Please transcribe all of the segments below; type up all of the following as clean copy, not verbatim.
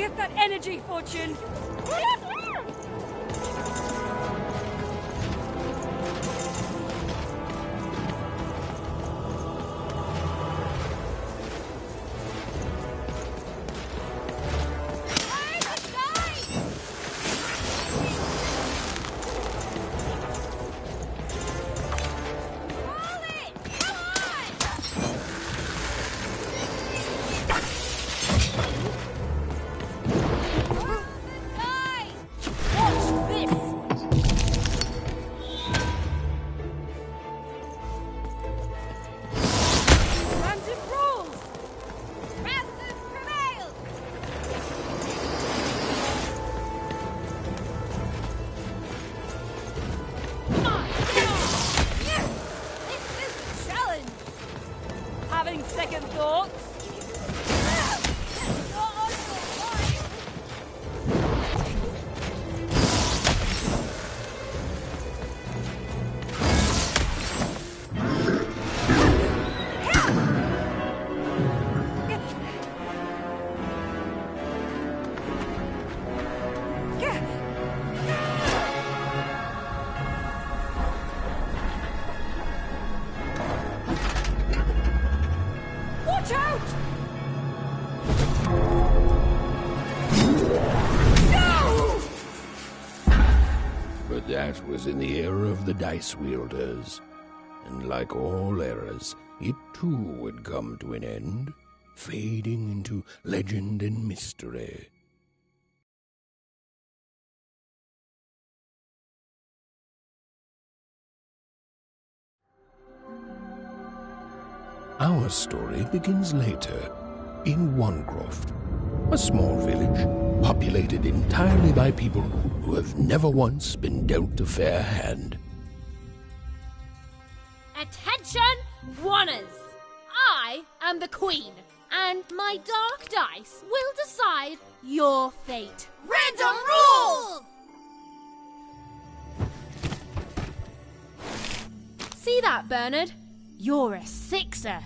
Get that energy, Fortune! Second thoughts? That was in the era of the Dice Wielders, and like all eras, it too would come to an end, fading into legend and mystery. Our story begins later, in Wanecroft, a small village populated entirely by people who have never once been dealt a fair hand. Attention, Wanners! I am the Queen, and my dark dice will decide your fate. Random rules! See that, Bernard? You're a 6er.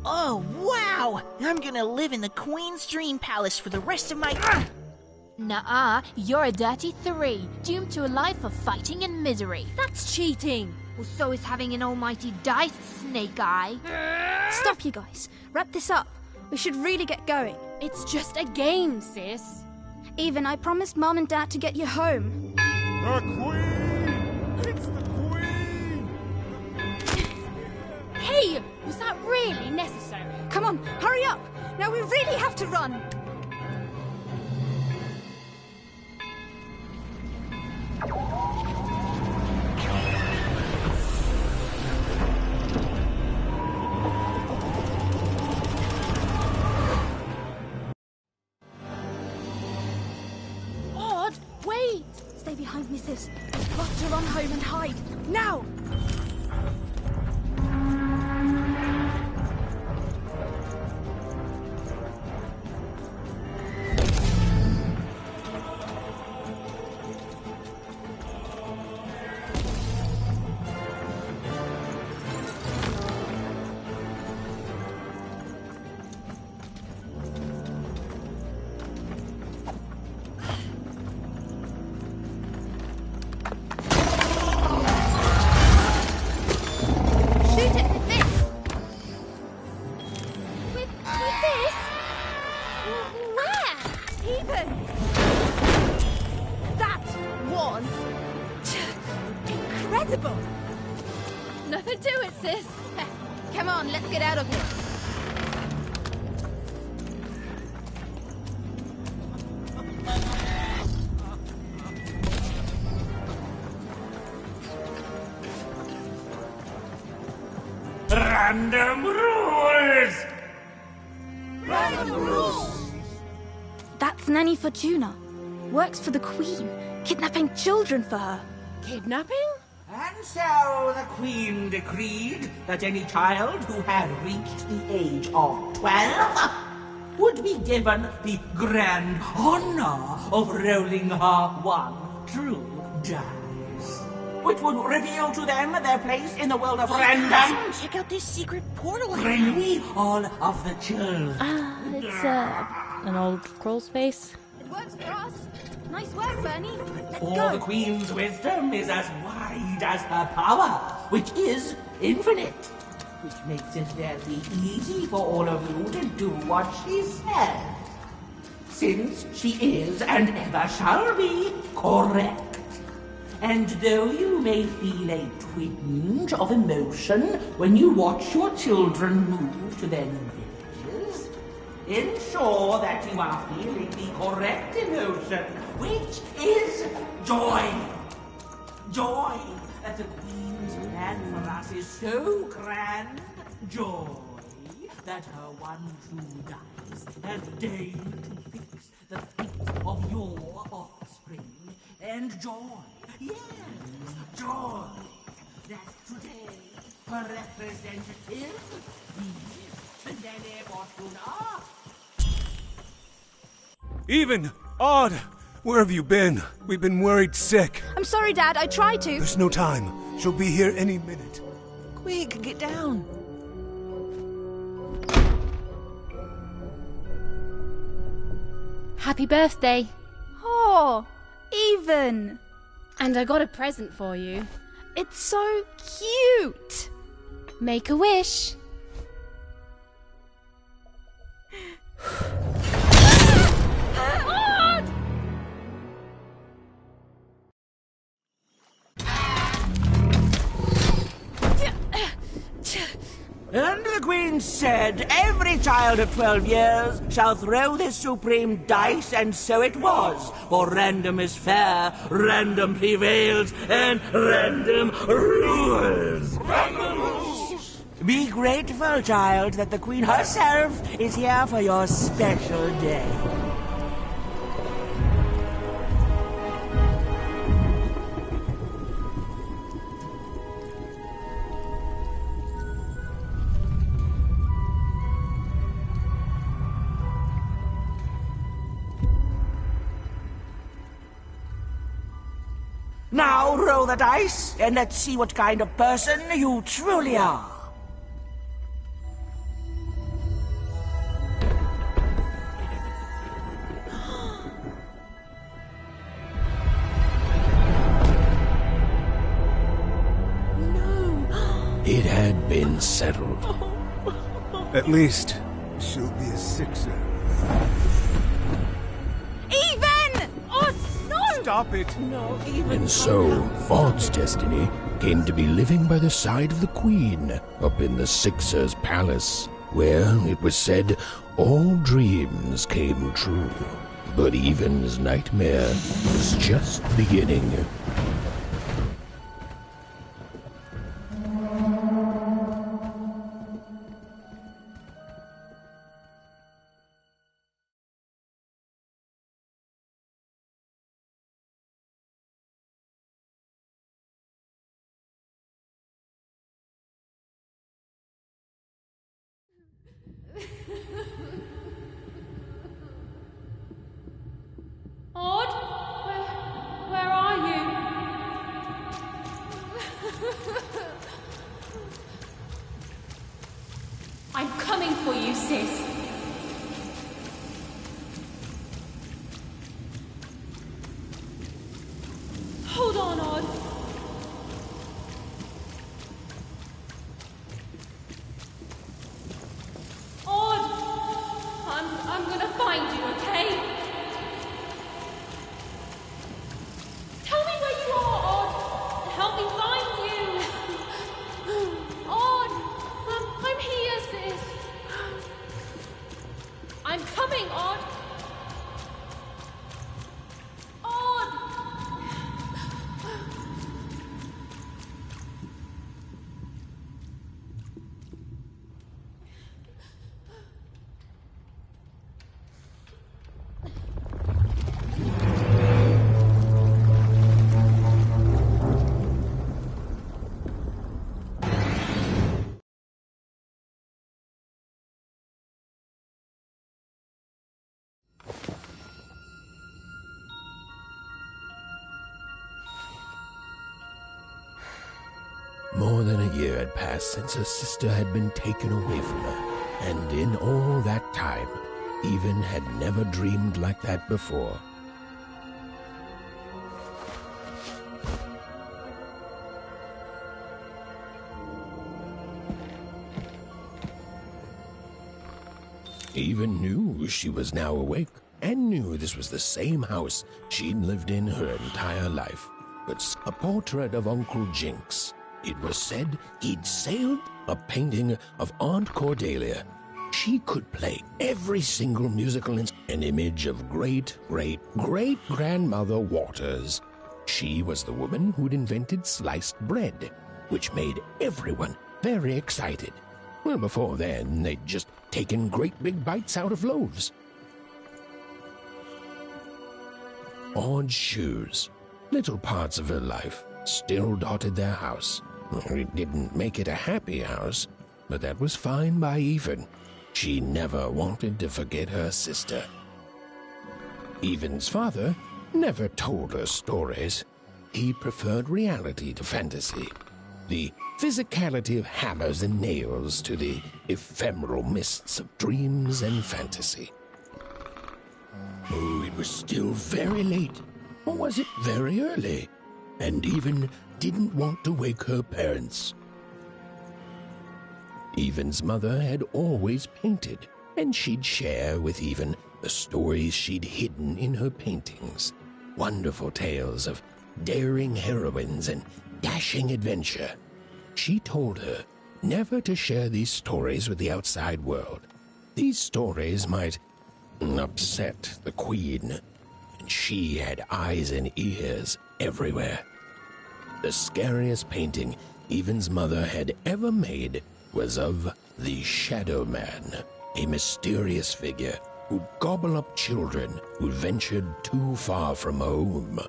Oh, wow! I'm gonna live in the Queen's Dream Palace for the rest of my... Nuh-uh, you're a dirty 3, doomed to a life of fighting and misery. That's cheating. Well, so is having an almighty dice, Snake Eye. Stop, you guys. Wrap this up. We should really get going. It's just a game, sis. Even I promised Mom and Dad to get you home. The Queen! It's the Queen! Hey, was that really necessary? Come on, hurry up! Now we really have to run! Odd, wait! Stay behind me, sis. We've got to run home and hide. Now! Incredible! Nothing to it, sis. Come on, let's get out of here. Random rules! Random rules! That's Nanny Fortuna. Works for the Queen, kidnapping children for her. Kidnapping? And so the Queen decreed that any child who had reached the age of 12 would be given the grand honor of rolling her one true dice, which would reveal to them their place in the world of random. Check out this secret portal. Bring me all of the children. It's an old scroll space. Works for us. Nice work, Bernie. Let's For go. the Queen's wisdom is as wide as her power, which is infinite. Which makes it very easy for all of you to do what she says. Since she is, and ever shall be, correct. And though you may feel a twinge of emotion when you watch your children move to their new villages, ensure that you are feeling the correct emotion, which is joy. Joy that the Queen's plan for us is so grand. Joy that her one true dice has deigned to fix the fate of your offspring. And joy, yes, joy that today her representative, the Nene Fortuna. Even! Odd! Where have you been? We've been worried sick. I'm sorry, Dad. I tried to. There's no time. She'll be here any minute. Quick, get down. Happy birthday. Oh, Even. And I got a present for you. It's so cute. Make a wish. And the Queen said, every child of 12 years shall throw this supreme dice, and so it was. For random is fair, random prevails, and random rules. Random rules! Be grateful, child, that the Queen herself is here for your special day. Now roll the dice, and let's see what kind of person you truly are. It had been settled. At least, she'll be a sixer. Even! Oh, no! Stop it! And so, Odd's destiny came to be living by the side of the Queen up in the Sixer's palace, where, it was said, all dreams came true. But Even's nightmare was just beginning. Odd? Where are you? I'm coming for you, sis. Hold on, Odd. Odd! I'm gonna find you, okay? Tell me where you are, Odd. Help me find you. Odd, I'm here, sis. I'm coming, Odd. Odd. More than a year had passed since her sister had been taken away from her, and in all that time, Even had never dreamed like that before. Even knew she was now awake, and knew this was the same house she'd lived in her entire life. But a portrait of Uncle Jinx. It was said he'd sailed a painting of Aunt Cordelia. She could play every single musical instrument. An image of great-great-great-grandmother Waters. She was the woman who'd invented sliced bread, which made everyone very excited. Well, before then, they'd just taken great big bites out of loaves. Odd shoes, little parts of her life, still dotted their house. It didn't make it a happy house, but that was fine by Even. She never wanted to forget her sister. Even's father never told her stories. He preferred reality to fantasy. The physicality of hammers and nails to the ephemeral mists of dreams and fantasy. Oh, it was still very late, or was it very early? And Even didn't want to wake her parents. Even's mother had always painted, and she'd share with Even the stories she'd hidden in her paintings. Wonderful tales of daring heroines and dashing adventure. She told her never to share these stories with the outside world. These stories might upset the Queen, and she had eyes and ears everywhere. The scariest painting Even's mother had ever made was of the Shadow Man, a mysterious figure who'd gobble up children who ventured too far from home.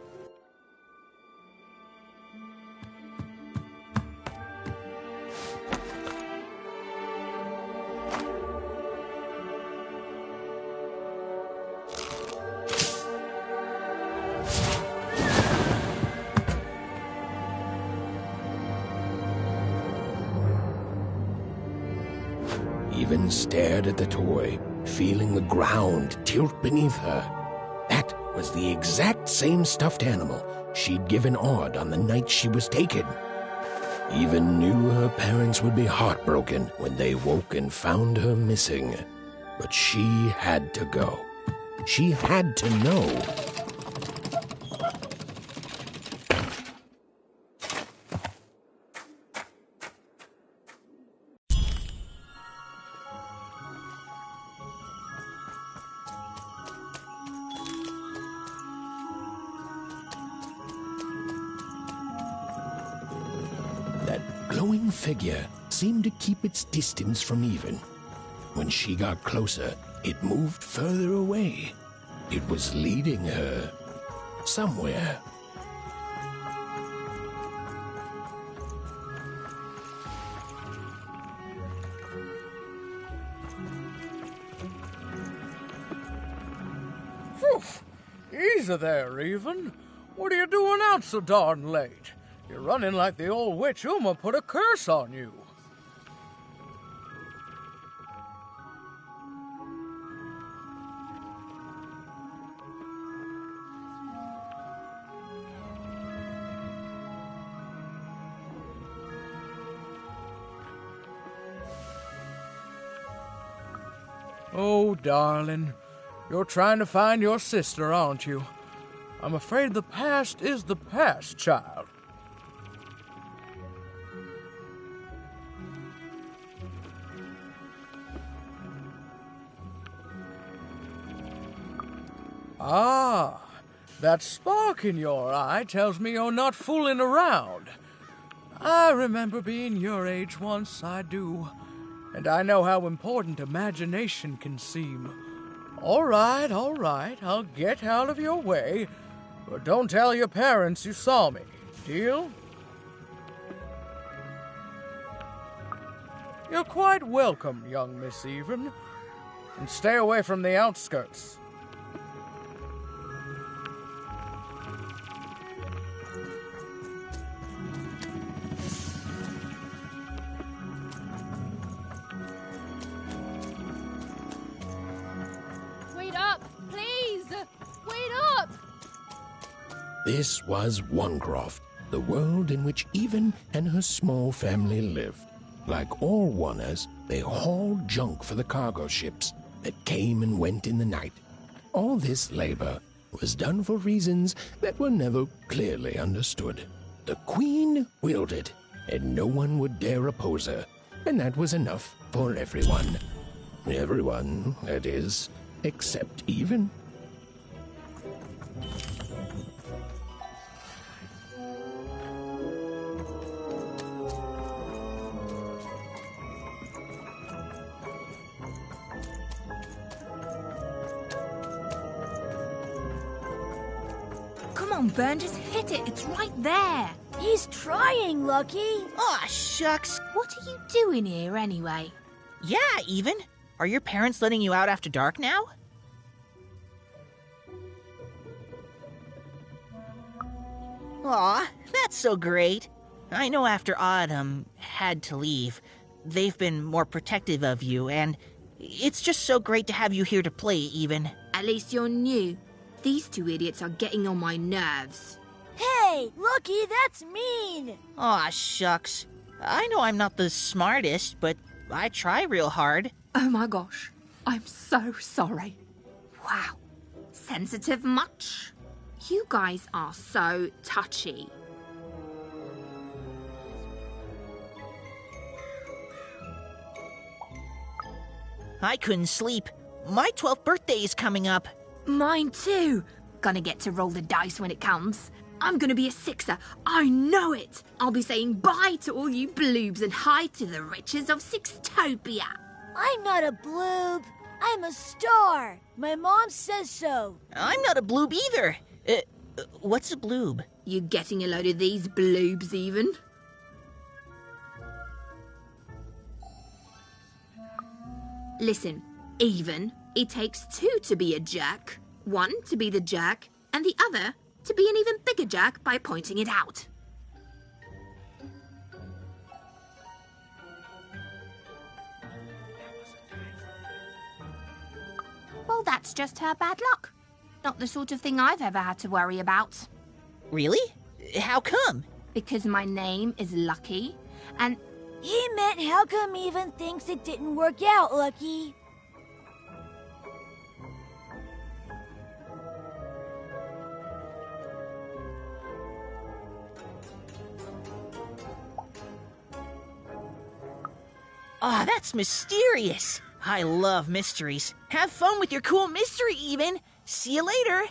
Even stared at the toy, feeling the ground tilt beneath her. That was the exact same stuffed animal she'd given Odd on the night she was taken. Even knew her parents would be heartbroken when they woke and found her missing. But she had to go. She had to know. Glowing figure seemed to keep its distance from Even. When she got closer, it moved further away. It was leading her somewhere. Phew! Easy there, Even. What are you doing out so darn late? You're running like the old witch Uma put a curse on you. Oh, darling, you're trying to find your sister, aren't you? I'm afraid the past is the past, child. Ah, that spark in your eye tells me you're not fooling around. I remember being your age once, I do. And I know how important imagination can seem. All right, I'll get out of your way. But don't tell your parents you saw me, deal? You're quite welcome, young Miss Even. And stay away from the outskirts. This was Onecroft, the world in which Even and her small family lived. Like all Oners, they hauled junk for the cargo ships that came and went in the night. All this labor was done for reasons that were never clearly understood. The Queen willed it, and no one would dare oppose her, and that was enough for everyone. Everyone, that is, except Even. Come on, Burn, just hit it. It's right there. He's trying, Lucky. Aw, shucks. What are you doing here anyway? Yeah, Even. Are your parents letting you out after dark now? Aw, that's so great. I know after Autumn had to leave, they've been more protective of you, and it's just so great to have you here to play, Even. At least you're new. These two idiots are getting on my nerves. Hey, Lucky, that's mean. Aw, shucks. I know I'm not the smartest, but I try real hard. Oh my gosh, I'm so sorry. Wow, sensitive much? You guys are so touchy. I couldn't sleep. My 12th birthday is coming up. Mine too. Gonna get to roll the dice when it comes. I'm gonna be a sixer. I know it. I'll be saying bye to all you bloobs and hi to the riches of Sixtopia. I'm not a bloob. I'm a star. My mom says so. I'm not a bloob either. What's a bloob? You getting a load of these bloobs even? Listen, Even, it takes two to be a jerk. One to be the jerk, and the other to be an even bigger jerk by pointing it out. Well, that's just her bad luck. Not the sort of thing I've ever had to worry about. Really? How come? Because my name is Lucky, and... He meant how come Even thinks it didn't work out, Lucky? Ah, that's mysterious. I love mysteries. Have fun with your cool mystery, Even. See you later.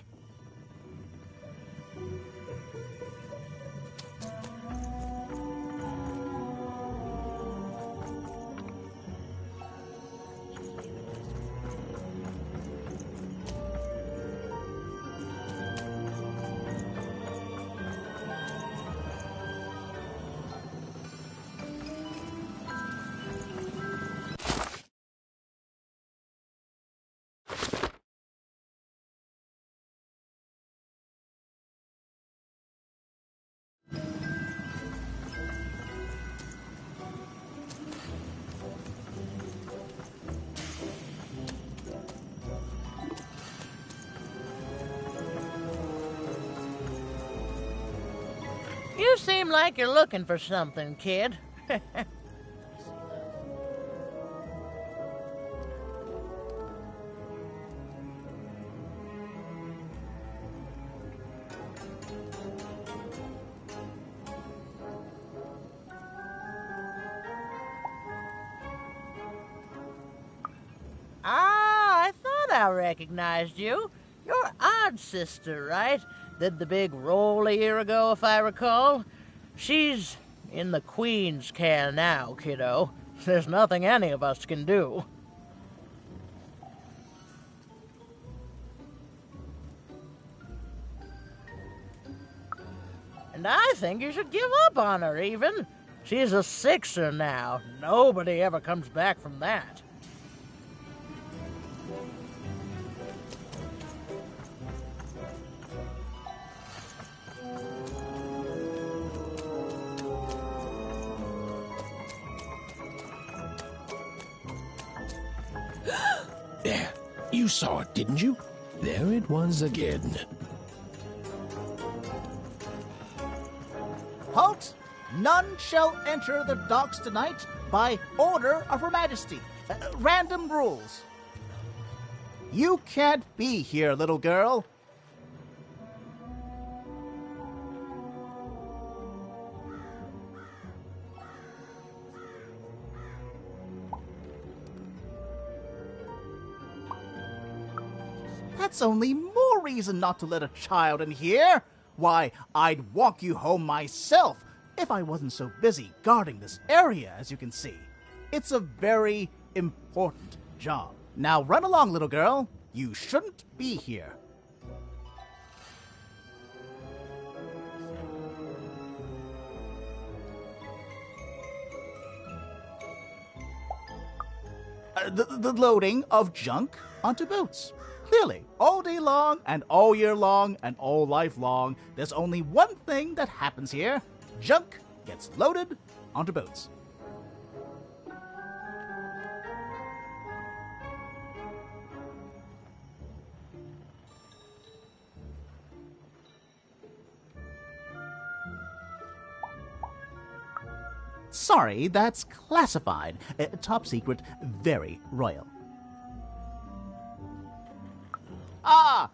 You seem like you're looking for something, kid. I thought I recognized you. You're Odd Sister, right? Did the big roll a year ago, if I recall. She's in the Queen's care now, kiddo. There's nothing any of us can do. And I think you should give up on her, Even. She's a sixer now. Nobody ever comes back from that. There, you saw it, didn't you? There it was again. Halt! None shall enter the docks tonight by order of Her Majesty. Random rules. You can't be here, little girl. That's only more reason not to let a child in here. Why, I'd walk you home myself if I wasn't so busy guarding this area, as you can see. It's a very important job. Now run along, little girl. You shouldn't be here. The loading of junk onto boats. Clearly, all day long and all year long and all life long, there's only one thing that happens here. Junk gets loaded onto boats. Sorry, that's classified. Top secret, very royal. Ah!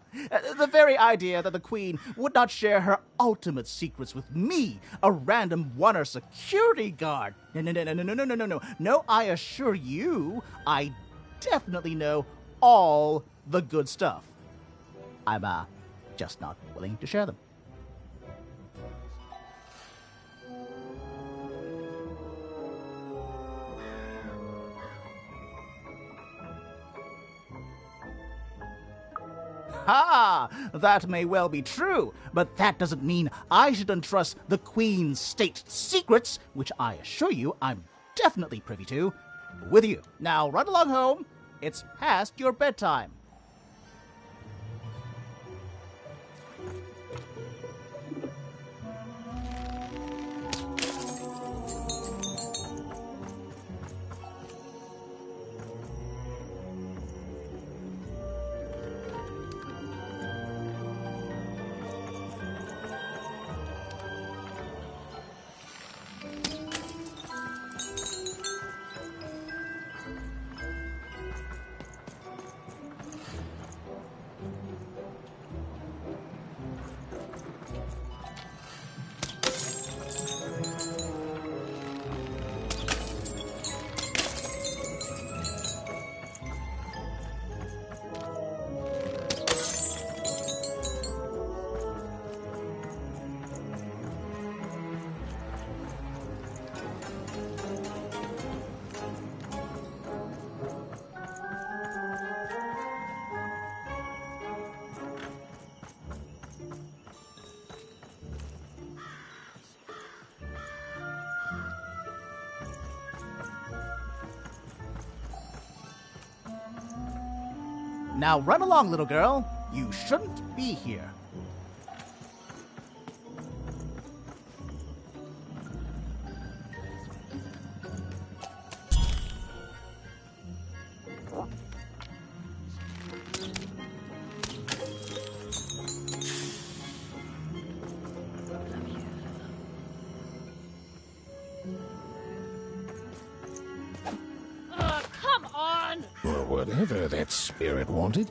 The very idea that the Queen would not share her ultimate secrets with me, a random Oner security guard. No. No, I assure you, I definitely know all the good stuff. I'm, just not willing to share them. Ha! That may well be true, but that doesn't mean I should entrust the Queen's state secrets, which I assure you I'm definitely privy to, with you. Now run along home. It's past your bedtime. Now run along, little girl. You shouldn't be here. Whatever that spirit wanted,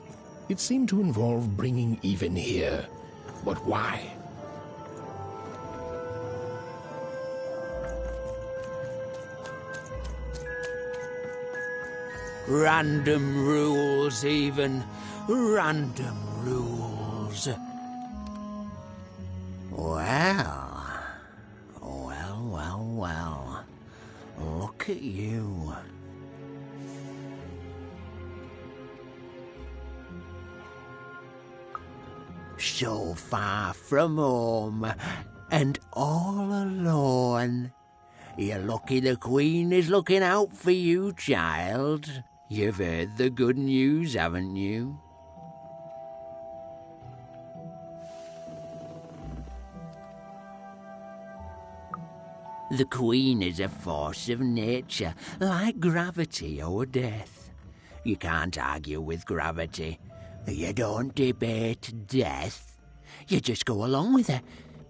it seemed to involve bringing Even here. But why? Random rules, Even. Random rules. Well. Look at you. So far from home, and all alone. You're lucky the Queen is looking out for you, child. You've heard the good news, haven't you? The Queen is a force of nature, like gravity or death. You can't argue with gravity. You don't debate death. You just go along with her,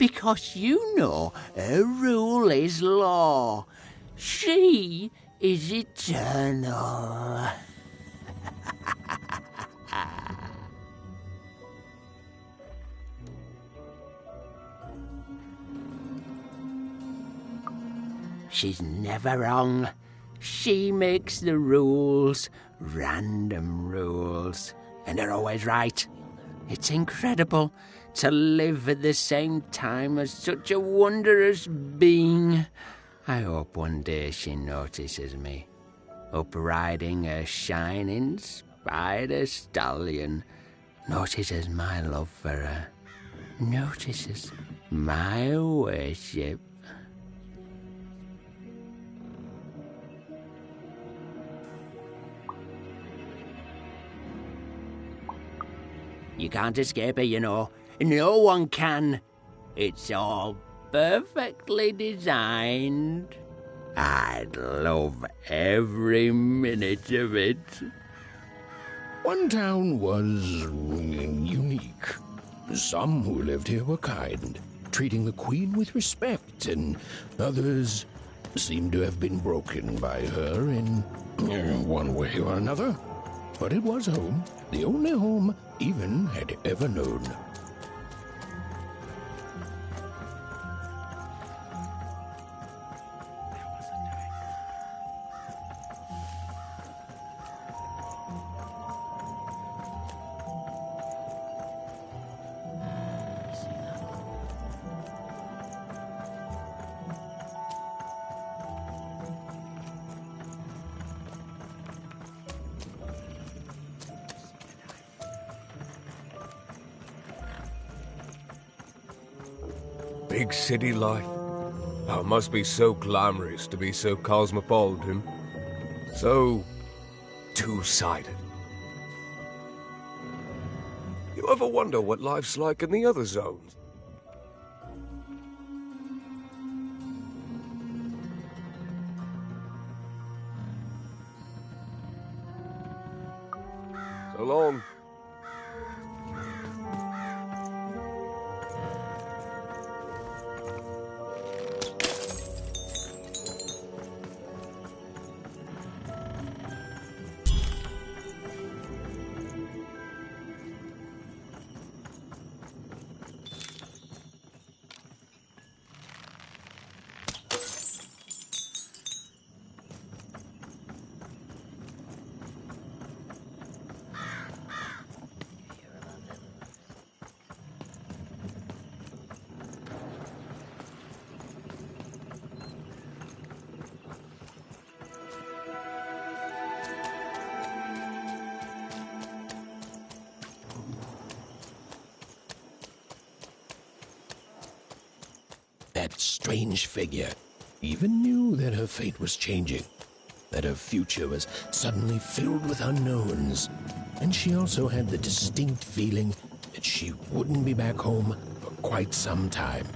Because you know her rule is law. She is eternal. She's never wrong. She makes the rules, random rules, and they're always right. It's incredible to live at the same time as such a wondrous being. I hope one day she notices me, up riding a shining spider stallion, notices my love for her, notices my worship. You can't escape her, you know. No one can. It's all perfectly designed. I'd love every minute of it. One town was unique. Some who lived here were kind, treating the queen with respect, and others seemed to have been broken by her in one way or another. But it was home, the only home Even had ever known. Big city life. Oh, it must be so glamorous to be so cosmopolitan. So two-sided. You ever wonder what life's like in the other zones? So long. That strange figure even knew that her fate was changing, that her future was suddenly filled with unknowns, and she also had the distinct feeling that she wouldn't be back home for quite some time.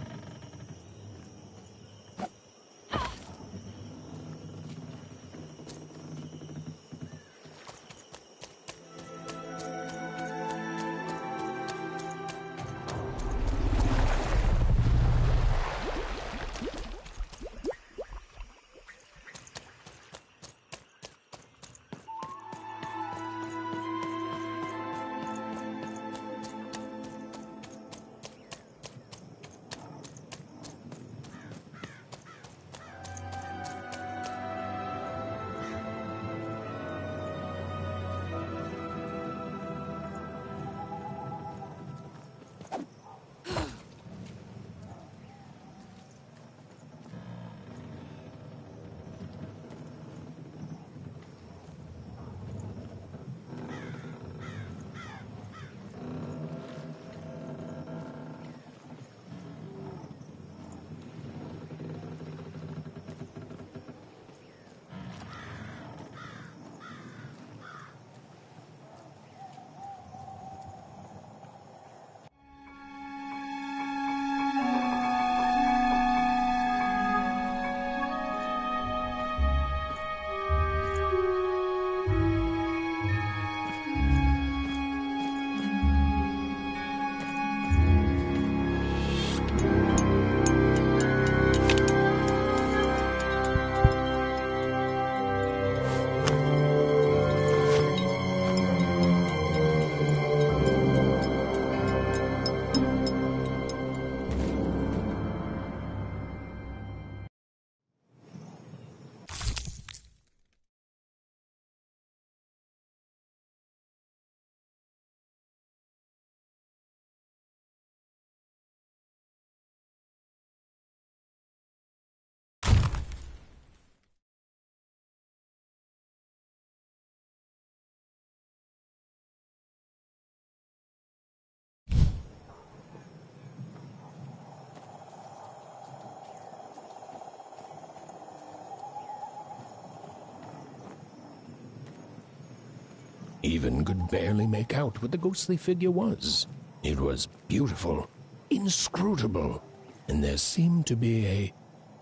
Even could barely make out what the ghostly figure was. It was beautiful, inscrutable, and there seemed to be a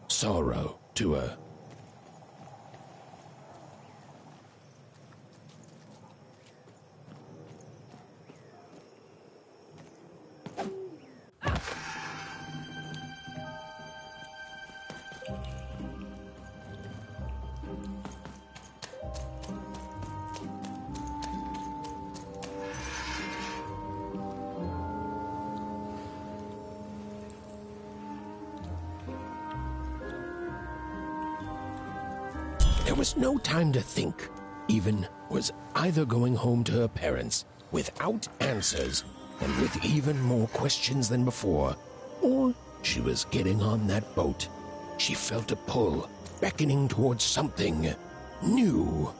sorrow to her. There was no time to think. Even was either going home to her parents without answers and with even more questions than before, or she was getting on that boat. She felt a pull, beckoning towards something new.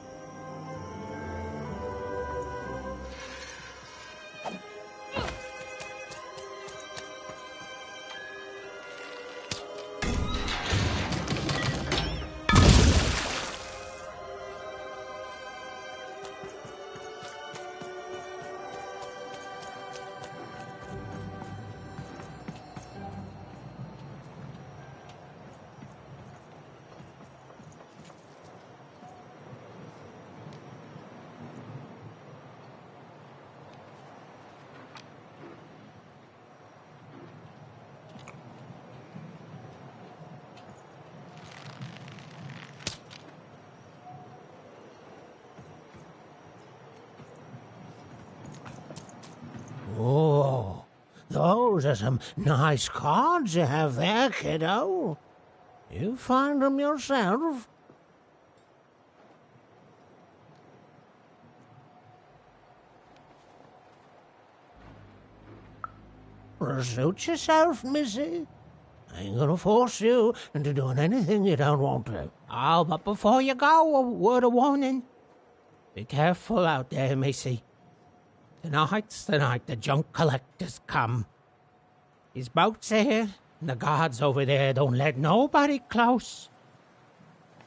Oh, those are some nice cards you have there, kiddo. You find them yourself? Suit yourself, missy. I ain't gonna force you into doing anything you don't want to. Oh, but before you go, a word of warning. Be careful out there, missy. Tonight's the night the junk collectors come. His boat's here, and the guards over there don't let nobody close.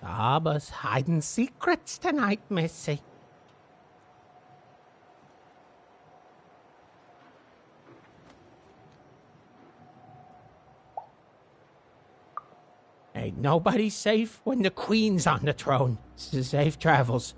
The harbor's hiding secrets tonight, missy. Ain't nobody safe when the Queen's on the throne. Safe travels.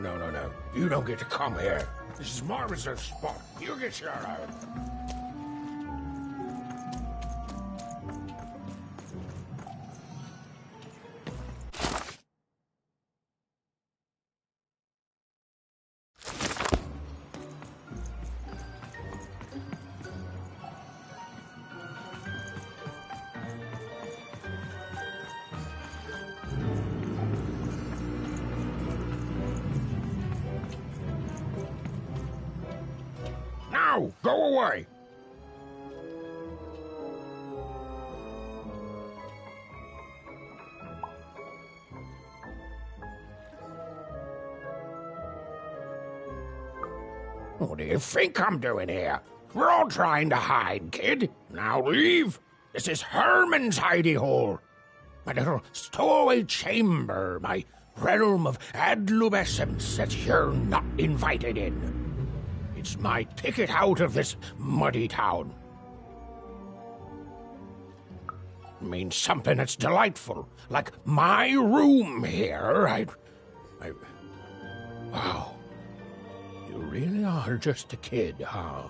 No. You don't get to come here. This is my reserved spot. You get your own. Now, go away. What do you think I'm doing here? We're all trying to hide, kid. Now leave. This is Herman's hidey hole. My little stowaway chamber, my realm of adlubescence that you're not invited in. It's my ticket out of this muddy town. It means something that's delightful, like my room here. Wow. You really are just a kid, huh?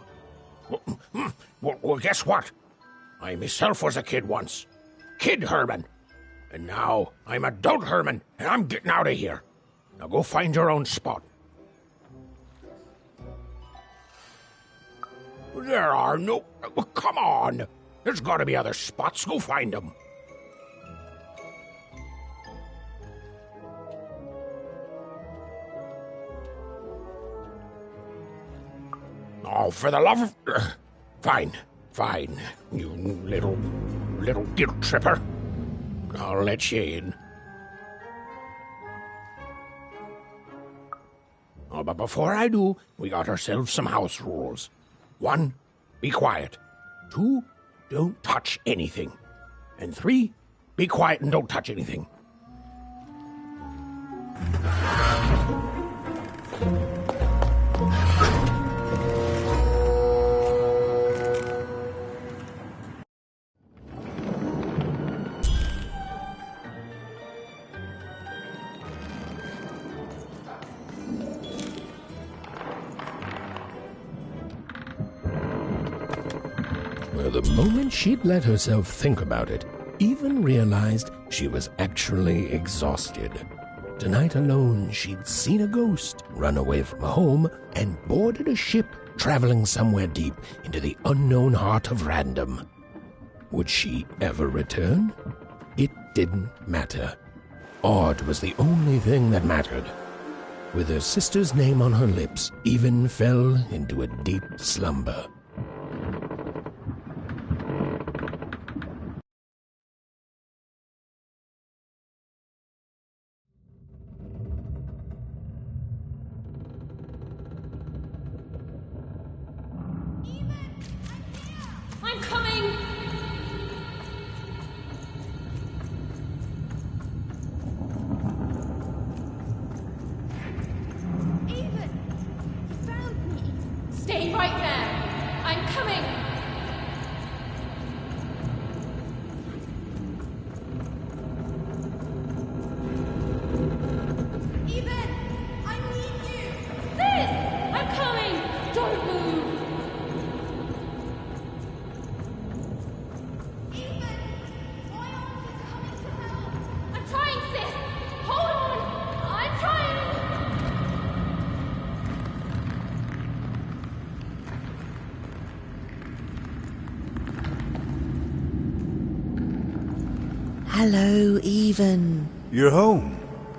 Well, guess what? I myself was a kid once. Kid Herman. And now I'm adult Herman, and I'm getting out of here. Now go find your own spot. There are no... Come on! There's gotta be other spots. Go find them. Oh, for the love of... Fine. You little guilt tripper. I'll let you in. Oh, but before I do, we got ourselves some house rules. 1, be quiet. 2, don't touch anything. And 3, be quiet and don't touch anything. The moment she'd let herself think about it, even realized she was actually exhausted. Tonight alone, she'd seen a ghost, run away from home, and boarded a ship traveling somewhere deep into the unknown heart of Random. Would she ever return? It didn't matter. Odd was the only thing that mattered. With her sister's name on her lips, Even fell into a deep slumber. I'm coming! Even! You found me! Stay right there! I'm coming! Even! I need you! Sis! I'm coming! Don't move! I'm trying, sis! Hold on! I'm trying! Hello, Even. You're home.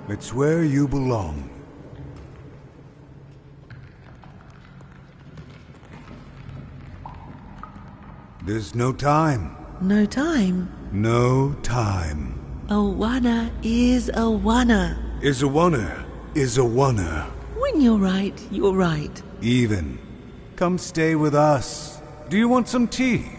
It's where you belong. There's no time. No time? No time. Awana is Awana. Is a oneer. Is a oneer. When you're right, you're right. Even. Come stay with us. Do you want some tea?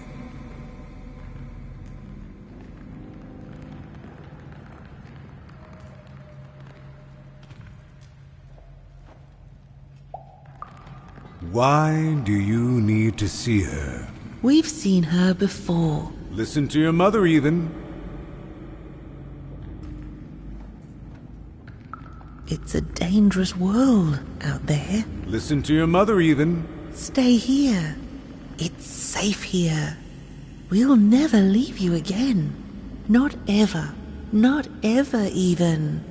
Why do you need to see her? We've seen her before. Listen to your mother, Even. It's a dangerous world out there. Listen to your mother, even. Stay here. It's safe here. We'll never leave you again. Not ever. Not ever, even.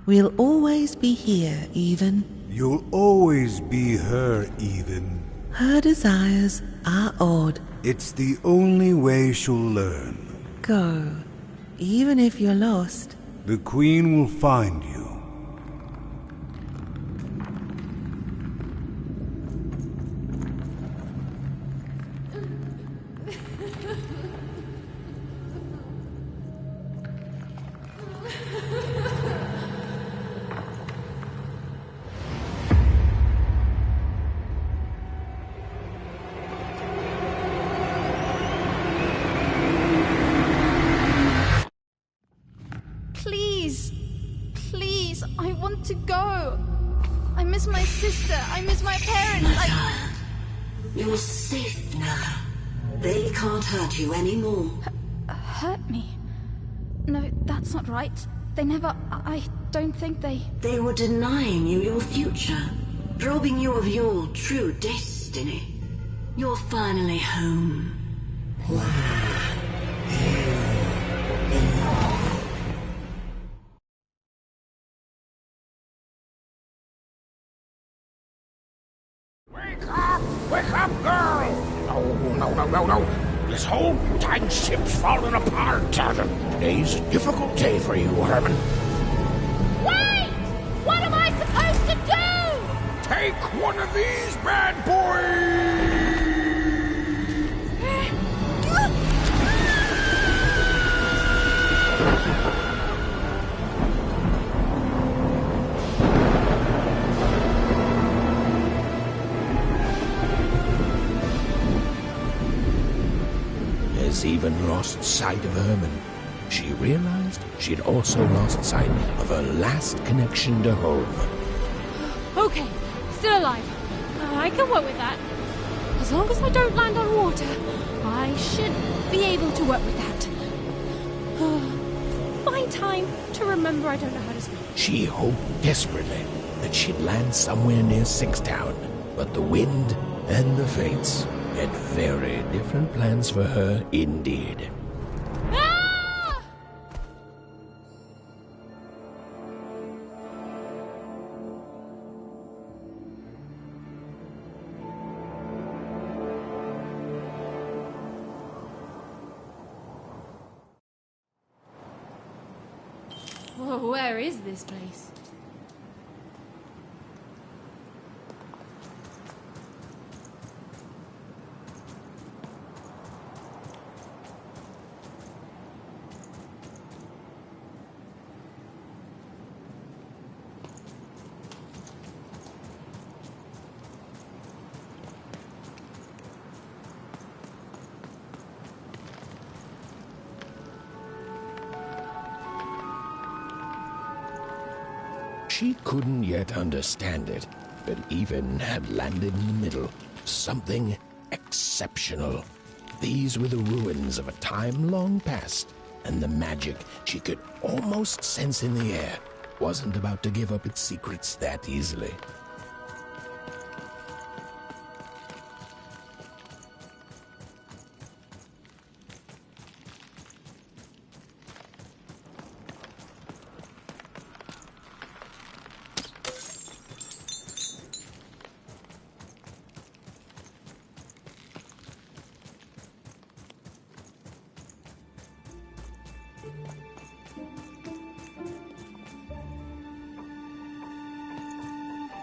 We'll always be here, even. You'll always be her, even. Her desires are odd. It's the only way she'll learn. Go. Even if you're lost. The Queen will find you. Please. Please, I want to go. I miss my sister. I miss my parents. You're safe now. They can't hurt you anymore. Hurt me? No, that's not right. They never... I don't think they... They were denying you your future, robbing you of your true destiny. You're finally home. Wake up, girl! No. This whole dang ship's falling apart. Today's a difficult day for you, Herman. Wait! What am I supposed to do? Take one of these bad boys! As Even lost sight of Herman, she realized she'd also lost sight of her last connection to home. Okay, still alive. I can work with that. As long as I don't land on water, I should be able to work with that. Find time to remember I don't know how to speak. She hoped desperately that she'd land somewhere near Sixtown, but the wind and the fates had very different plans for her indeed. Ah! Whoa, where is this place? She couldn't yet understand it, but Even had landed in the middle of something exceptional. These were the ruins of a time long past, and the magic she could almost sense in the air wasn't about to give up its secrets that easily.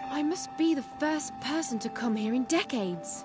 I must be the first person to come here in decades.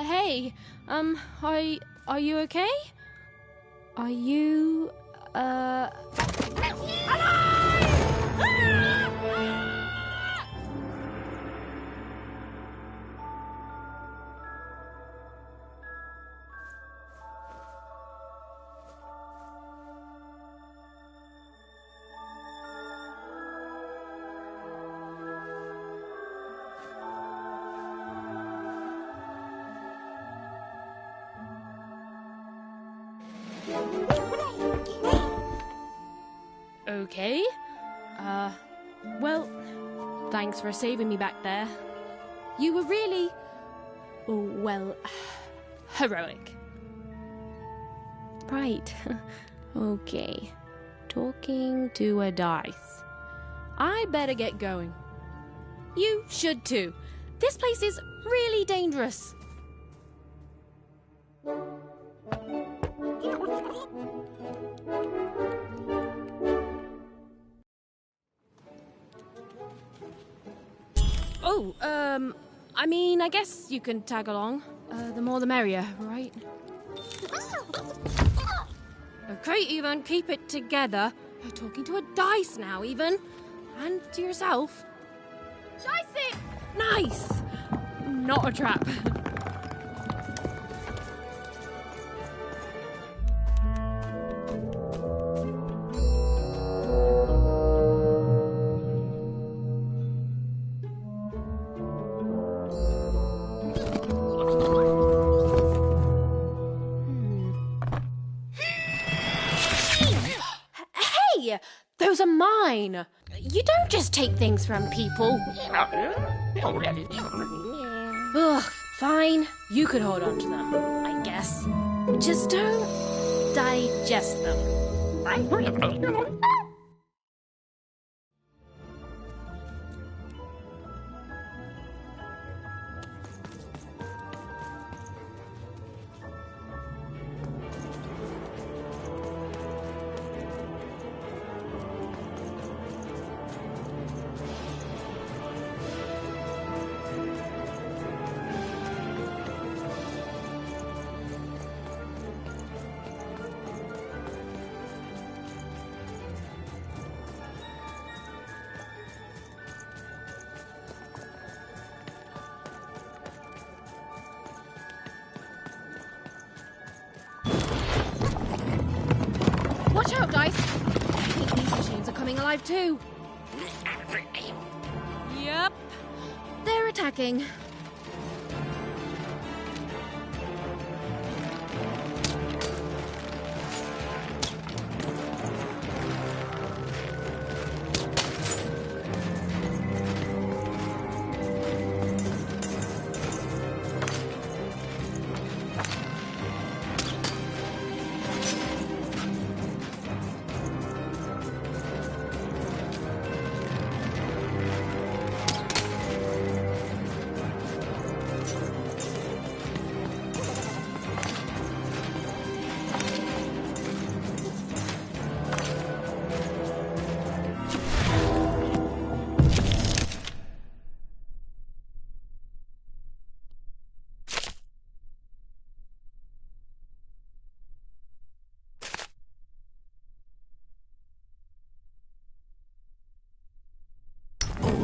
Hey, are you okay? Are you, okay? Well, thanks for saving me back there. You were really, well, heroic. Right. Okay. Talking to a dice. I better get going. You should too. This place is really dangerous. Oh, I mean, I guess you can tag along. The more the merrier, right? Okay, Even, keep it together. You're talking to a dice now, Even. And to yourself. Dicey! Nice! Not a trap. Those are mine. You don't just take things from people. Ugh, fine. You could hold on to them, I guess. Just don't digest them. Watch out, Dice! I think these machines are coming alive too. Yep. They're attacking.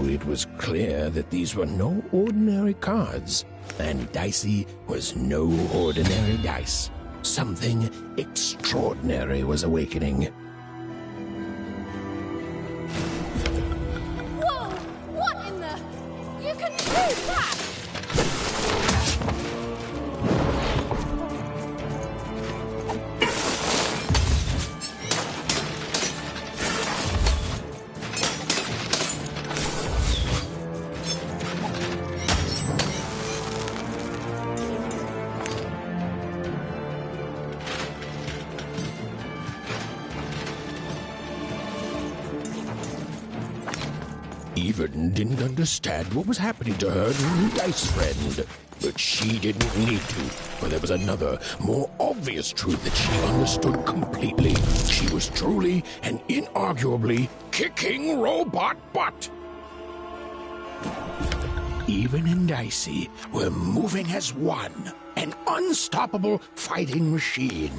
It was clear that these were no ordinary cards, and Dicey was no ordinary dice. Something extraordinary was awakening. Whoa! What in the... You can do that! Even didn't understand what was happening to her new dice friend. But she didn't need to, for there was another, more obvious truth that she understood completely. She was truly and inarguably kicking robot butt. Even and Dicey were moving as one, an unstoppable fighting machine.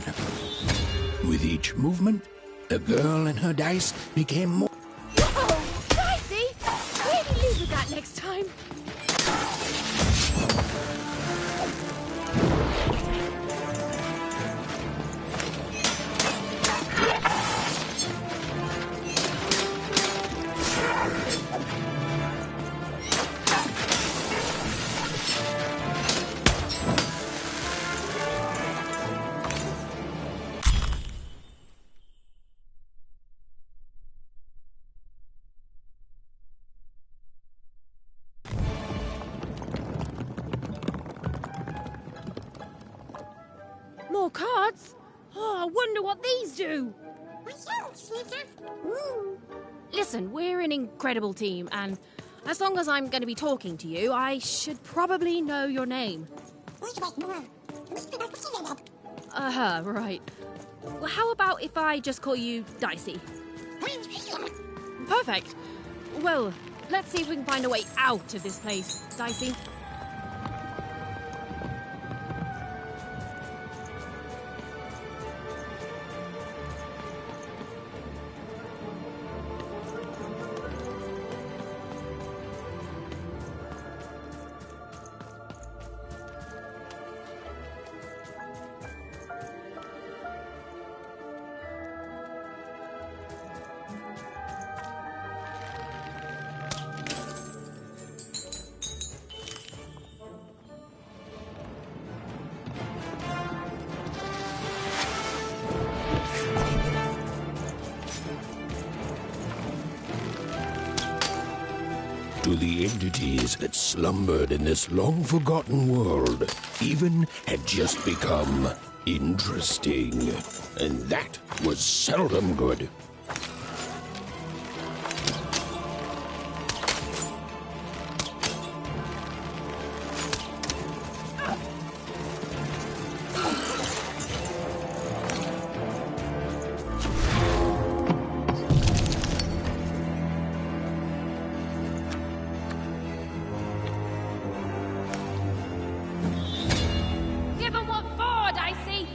With each movement, the girl and her dice became more... Whoa! Dicey! Maybe leave with that next time. More cards? Oh, I wonder what these do. Listen, we're an incredible team, and as long as I'm going to be talking to you, I should probably know your name. Right. Well, how about if I just call you Dicey? Perfect. Well, let's see if we can find a way out of this place, Dicey. To the entities that slumbered in this long-forgotten world, even had just become interesting. And that was seldom good. Give 'em what for, Dicey?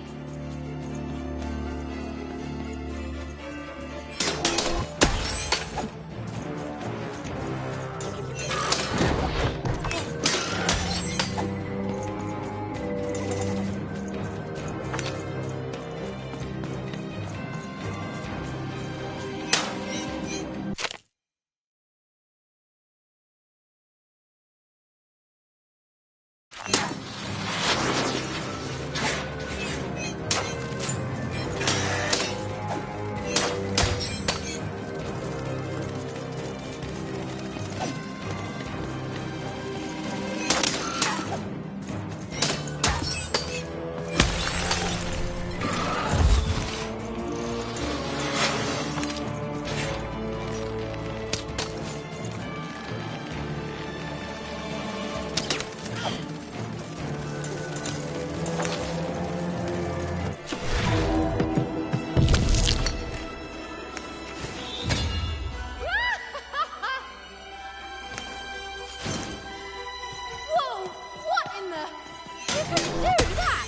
Whoa! What in the... You can do that!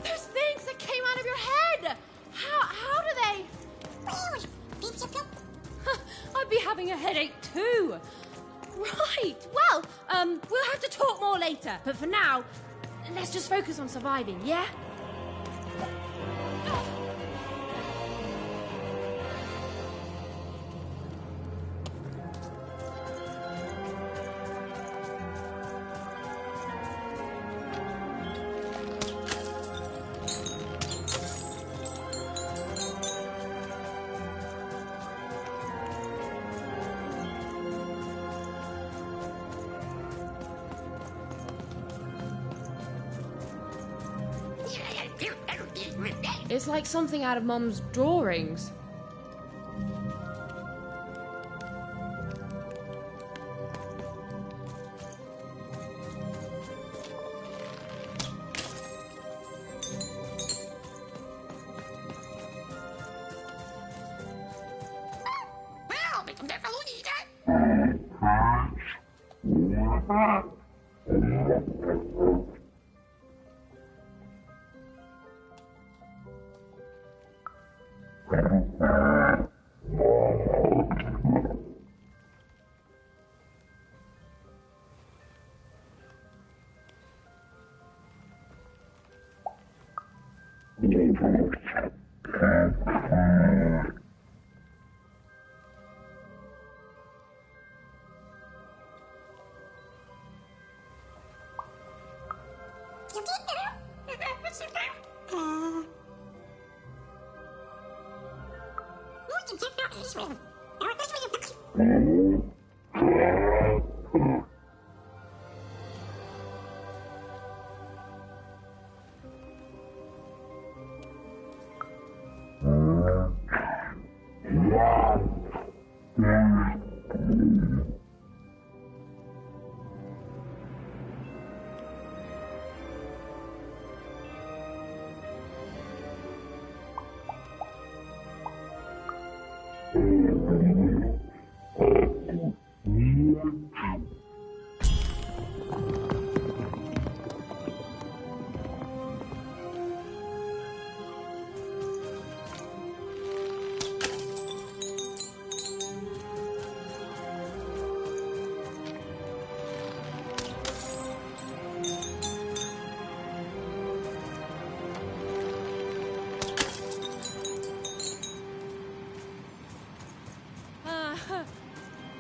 There's things that came out of your head! How do they... I'd be having a headache too. Right, well, we'll have to talk more later. But for now, let's just focus on surviving, yeah? It's like something out of Mum's drawings.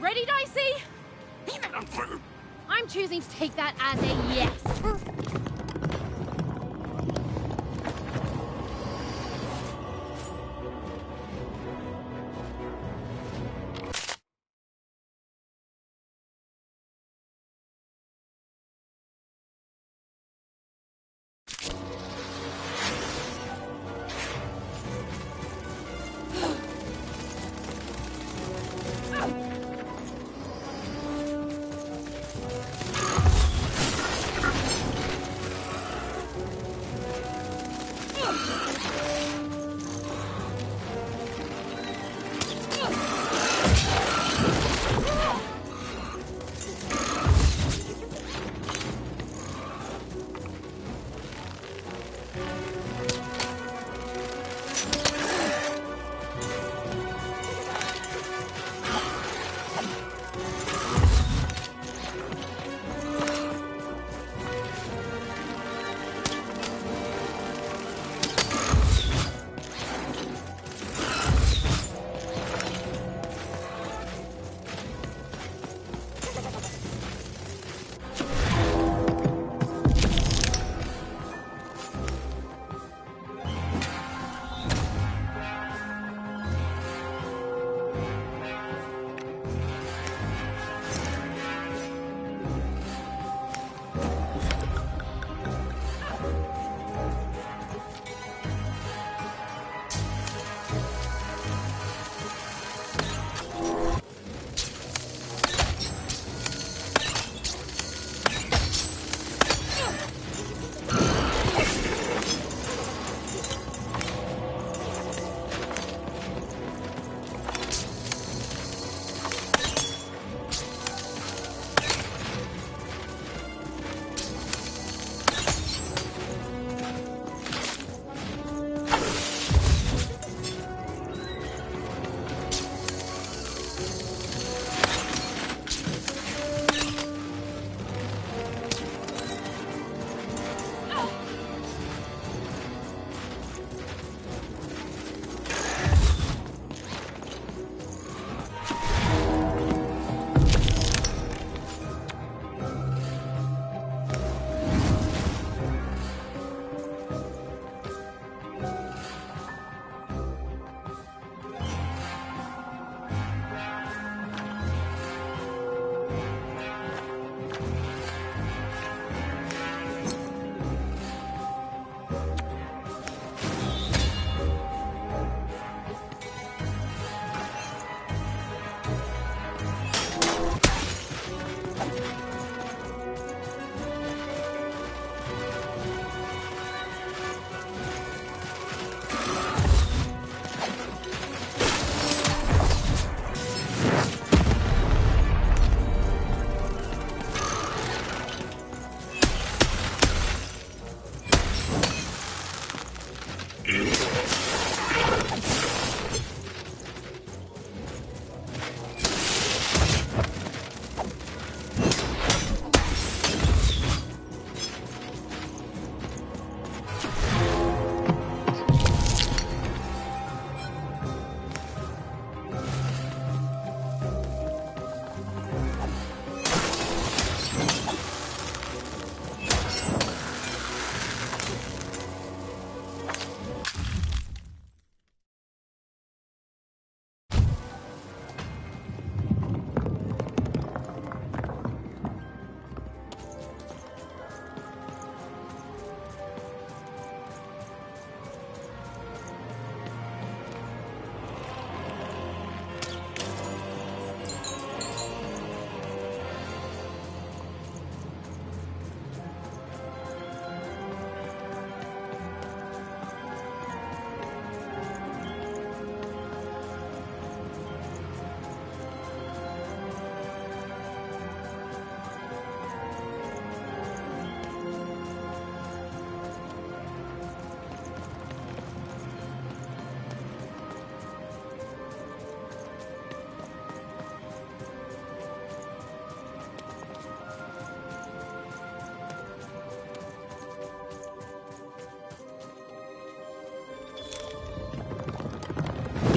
Ready, Dicey? I'm choosing to take that as a yes.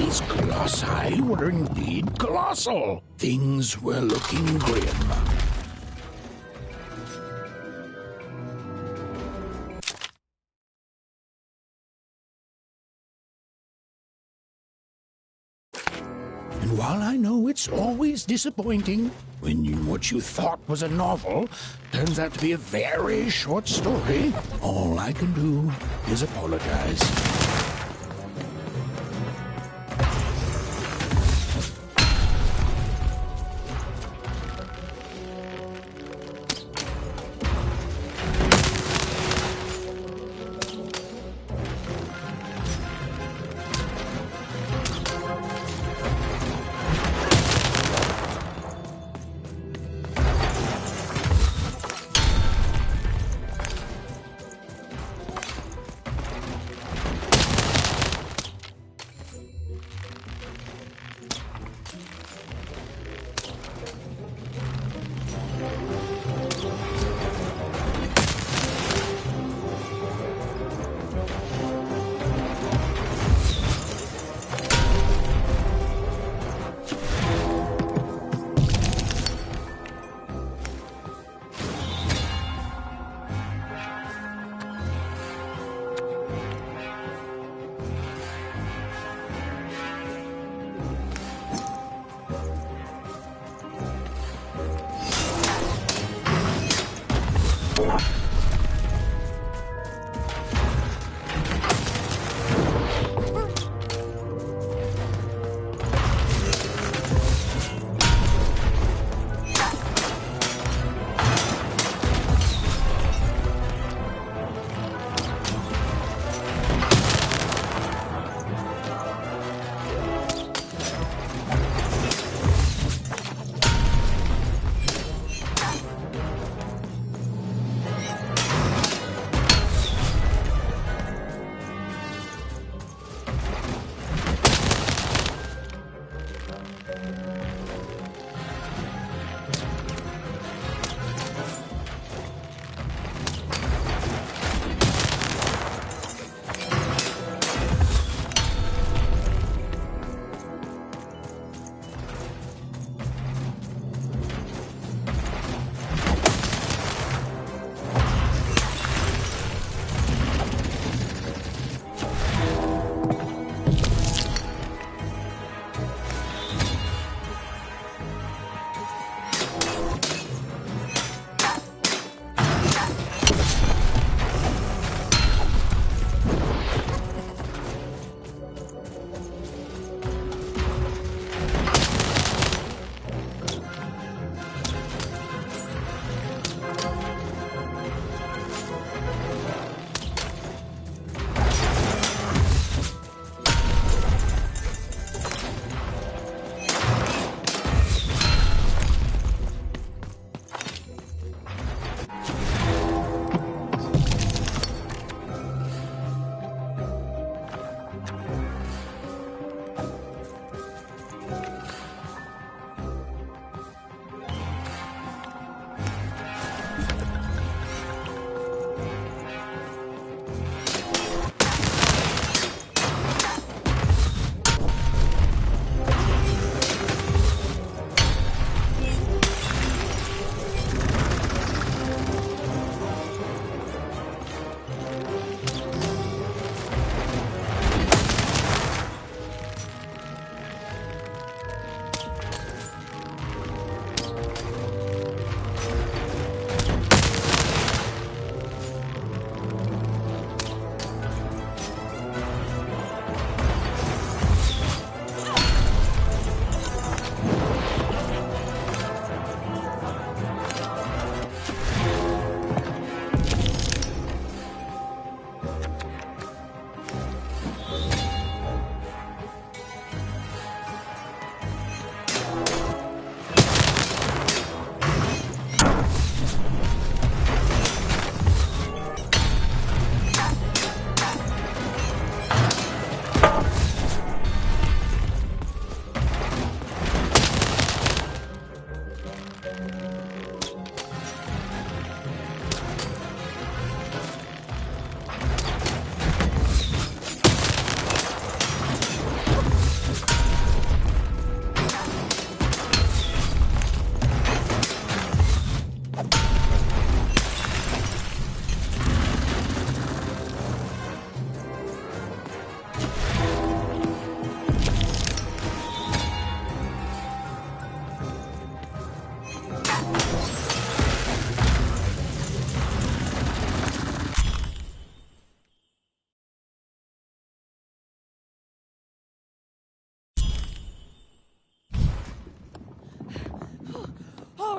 These colossi were indeed colossal. Things were looking grim. And while I know it's always disappointing when what you thought was a novel turns out to be a very short story, all I can do is apologize.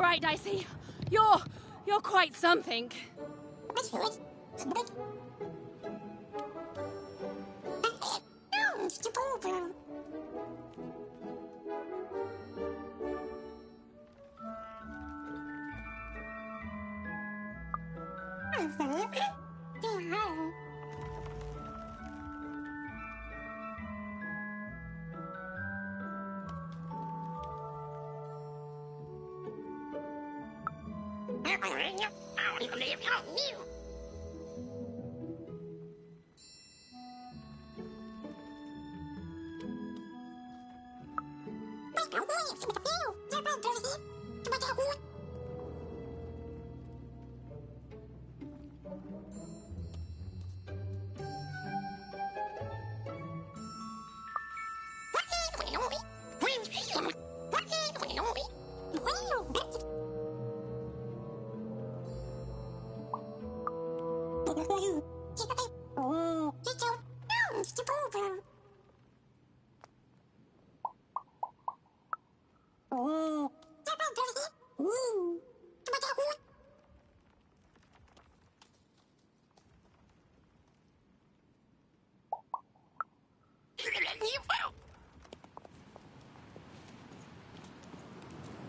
all right, Dicey. You're quite something.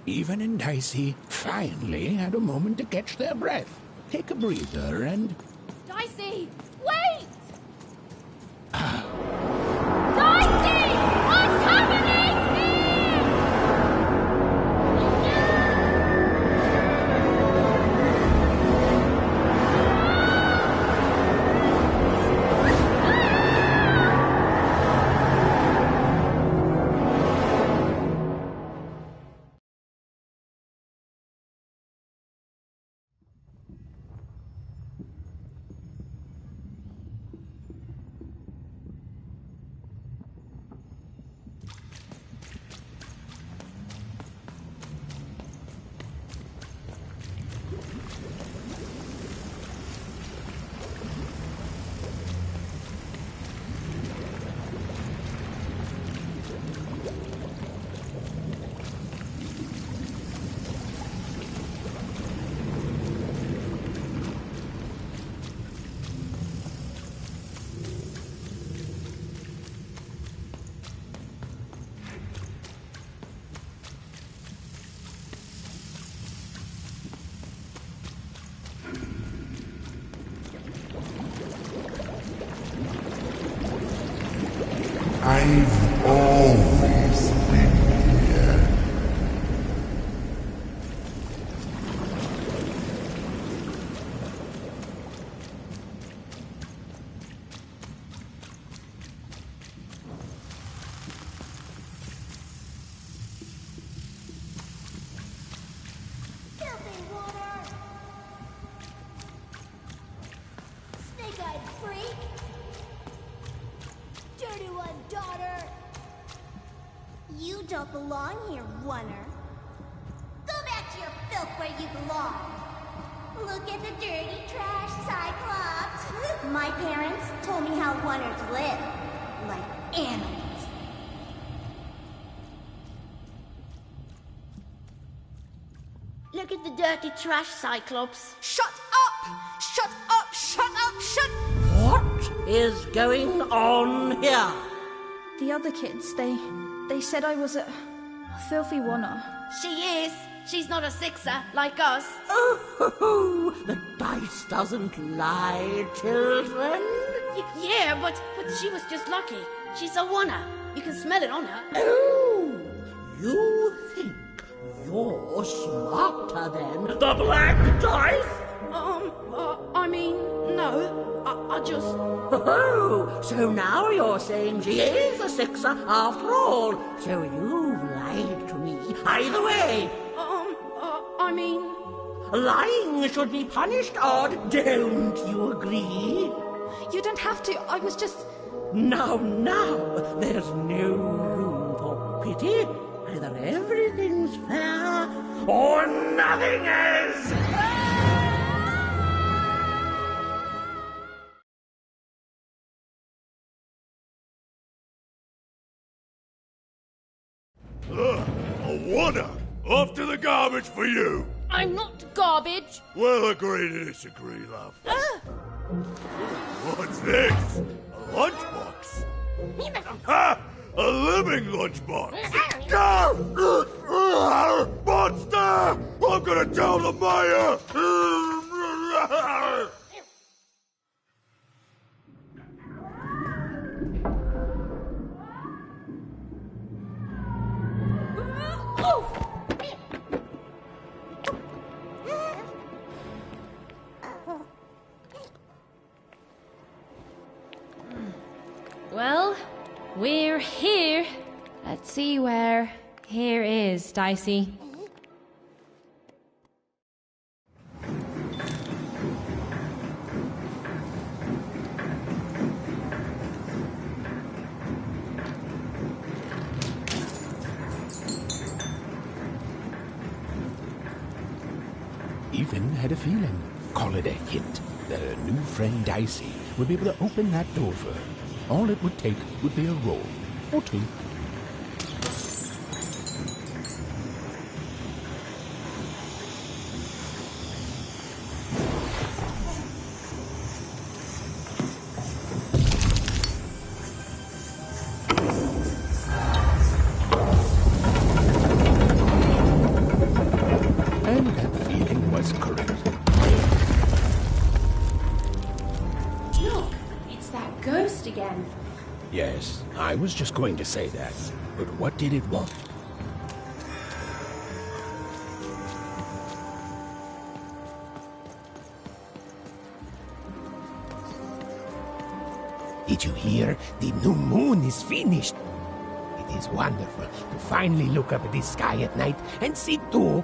Even and Dicey finally had a moment to catch their breath, take a breather, and... Dicey, wait! Dicey! What's happening I've always been here. Filthy water! Snake-eyed freak! Dirty one, daughter! You don't belong here, Oner. Go back to your filth where you belong. Look at the dirty trash, Cyclops. My parents told me how Oners live. Like animals. Look at the dirty trash, Cyclops. Shut up! Shut up! Shut up! Shut... What is going on here? The other kids, they said I was a filthy Oner. She is. She's not a sixer like us. Oh, the dice doesn't lie, children. Yeah, but she was just lucky. She's a Oner. You can smell it on her. Oh, you think you're smarter than the black dice? I mean, no. I just... Oh, so now you're saying she is a sixer after all. So you've lied to me. Either way. I mean... Lying should be punished, Odd. Don't you agree? You don't have to. I was just... Now, there's no room for pity. Either everything's fair or nothing is. A Oner! Off to the garbage for you! I'm not garbage. We'll agree to disagree, love. What's this? A lunchbox? Ha! A living lunchbox! Monster! I'm gonna tell the mayor! Well, we're here. Let's see where here is, Dicey. Even had a feeling, call it a hint, that her new friend Dicey would be able to open that door for her. All it would take would be a roll or two. And that feeling was correct. Look, it's that ghost again. Yes, I was just going to say that. But what did it want? Did you hear? The new moon is finished. It is wonderful to finally look up at the sky at night and see two.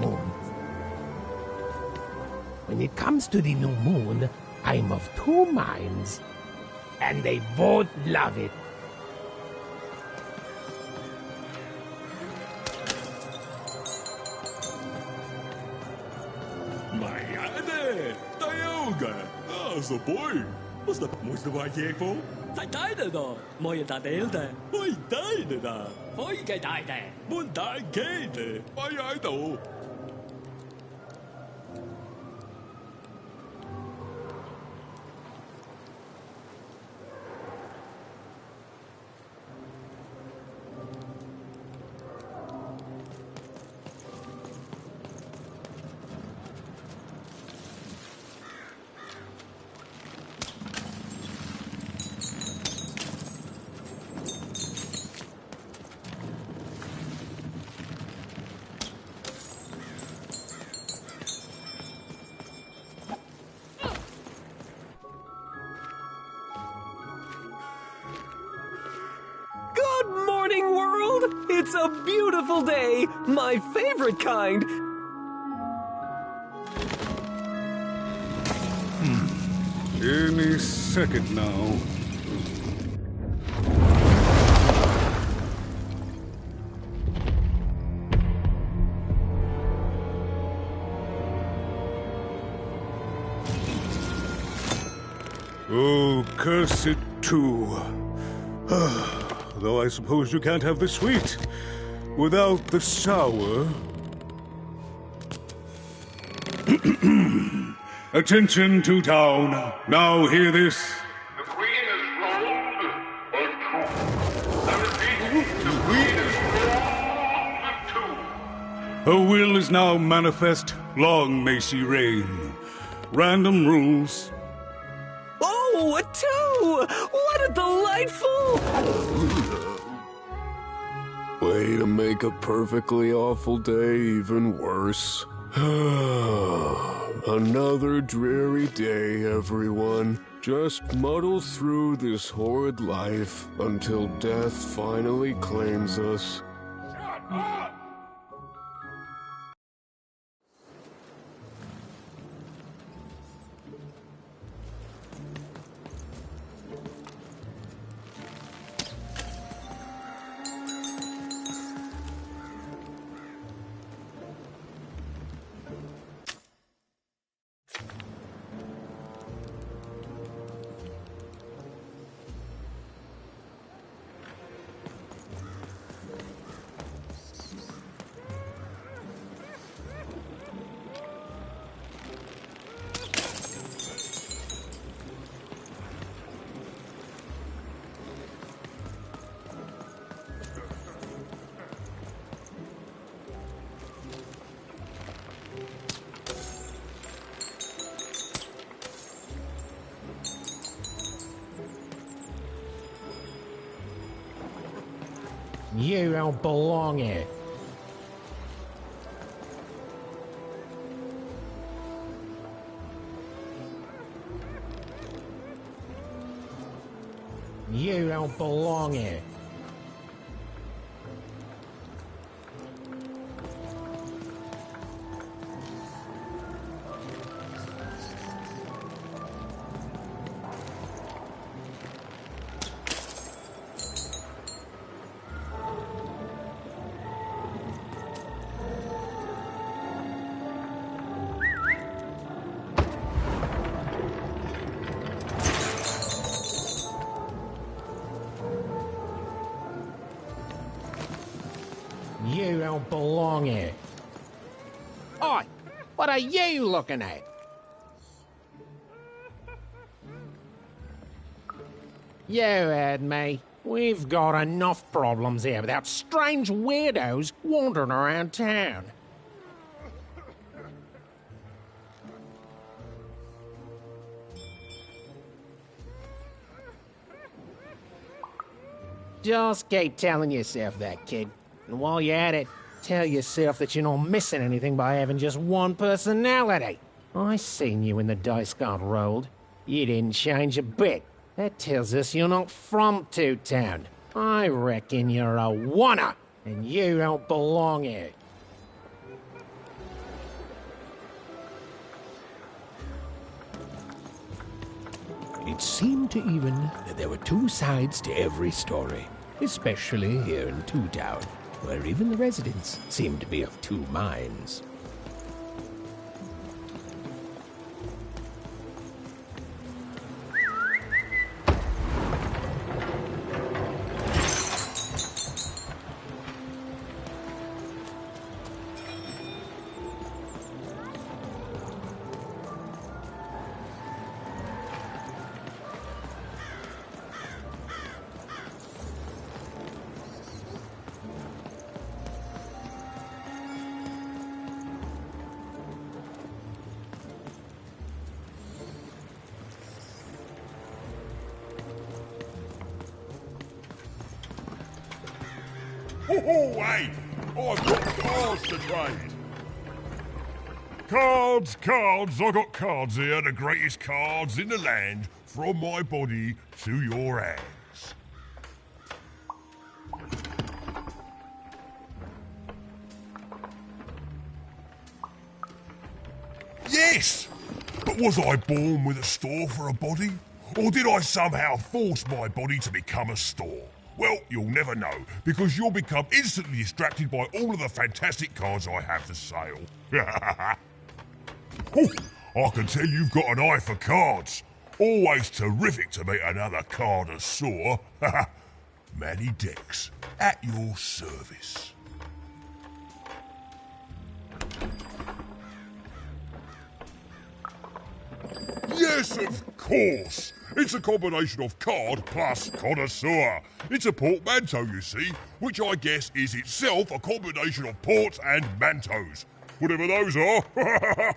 Moon. When it comes to the new moon, I'm of two minds. And they both love it. Marianne! Tioga! Ah, so boy! Måste vara jägare. Säg dig då! Moje där delta. Oj, dig där. Oj, dig där. Mun där gate. Oj, oj då. Good morning, world! It's a beautiful day, my favorite kind. Any second now. Oh, curse it too. Though I suppose you can't have the sweet without the sour. Attention to town. Now hear this. The Queen is rolled a two. I repeat, the Queen is rolled a two. Her will is now manifest. Long may she reign. Random rules. Oh, a two! What a delightful... Way to make a perfectly awful day even worse. Another dreary day, everyone. Just muddle through this horrid life until death finally claims us. Shut up! You don't belong here. You don't belong here. You don't belong here. Oi, what are you looking at? You heard me. We've got enough problems here without strange weirdos wandering around town. Just keep telling yourself that, kid. And while you're at it, tell yourself that you're not missing anything by having just one personality. I seen you when the dice got rolled. You didn't change a bit. That tells us you're not from Two Town. I reckon you're a oner, and you don't belong here. It seemed to even that there were two sides to every story, especially here in Two Town, where even the residents seemed to be of two minds. Oh, hey! I've got cards to trade. Cards, cards, I got cards here, the greatest cards in the land, from my body to your hands. Yes! But was I born with a store for a body? Or did I somehow force my body to become a store? Well, you'll never know, because you'll become instantly distracted by all of the fantastic cards I have for sale. Oh, I can tell you've got an eye for cards. Always terrific to meet another connoisseur. Manny Dex, at your service. Yes, of course. It's a combination of card plus connoisseur. It's a portmanteau, you see, which I guess is itself a combination of ports and mantos. Whatever those are.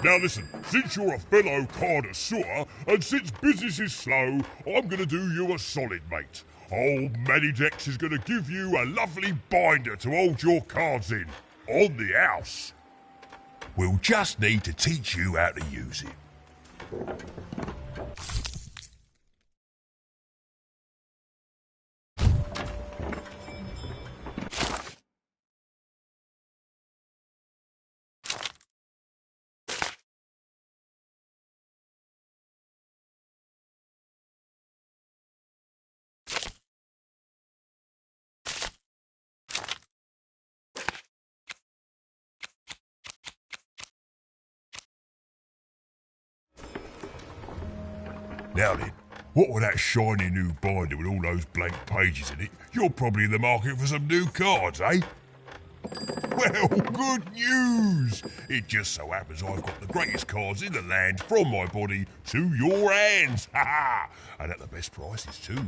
Now listen, since you're a fellow connoisseur, and since business is slow, I'm going to do you a solid, mate. Old Manny Dex is going to give you a lovely binder to hold your cards in. On the house. We'll just need to teach you how to use it. Now then, what with that shiny new binder with all those blank pages in it, you're probably in the market for some new cards, eh? Well, good news! It just so happens I've got the greatest cards in the land from my body to your hands, ha ha! And at the best prices too.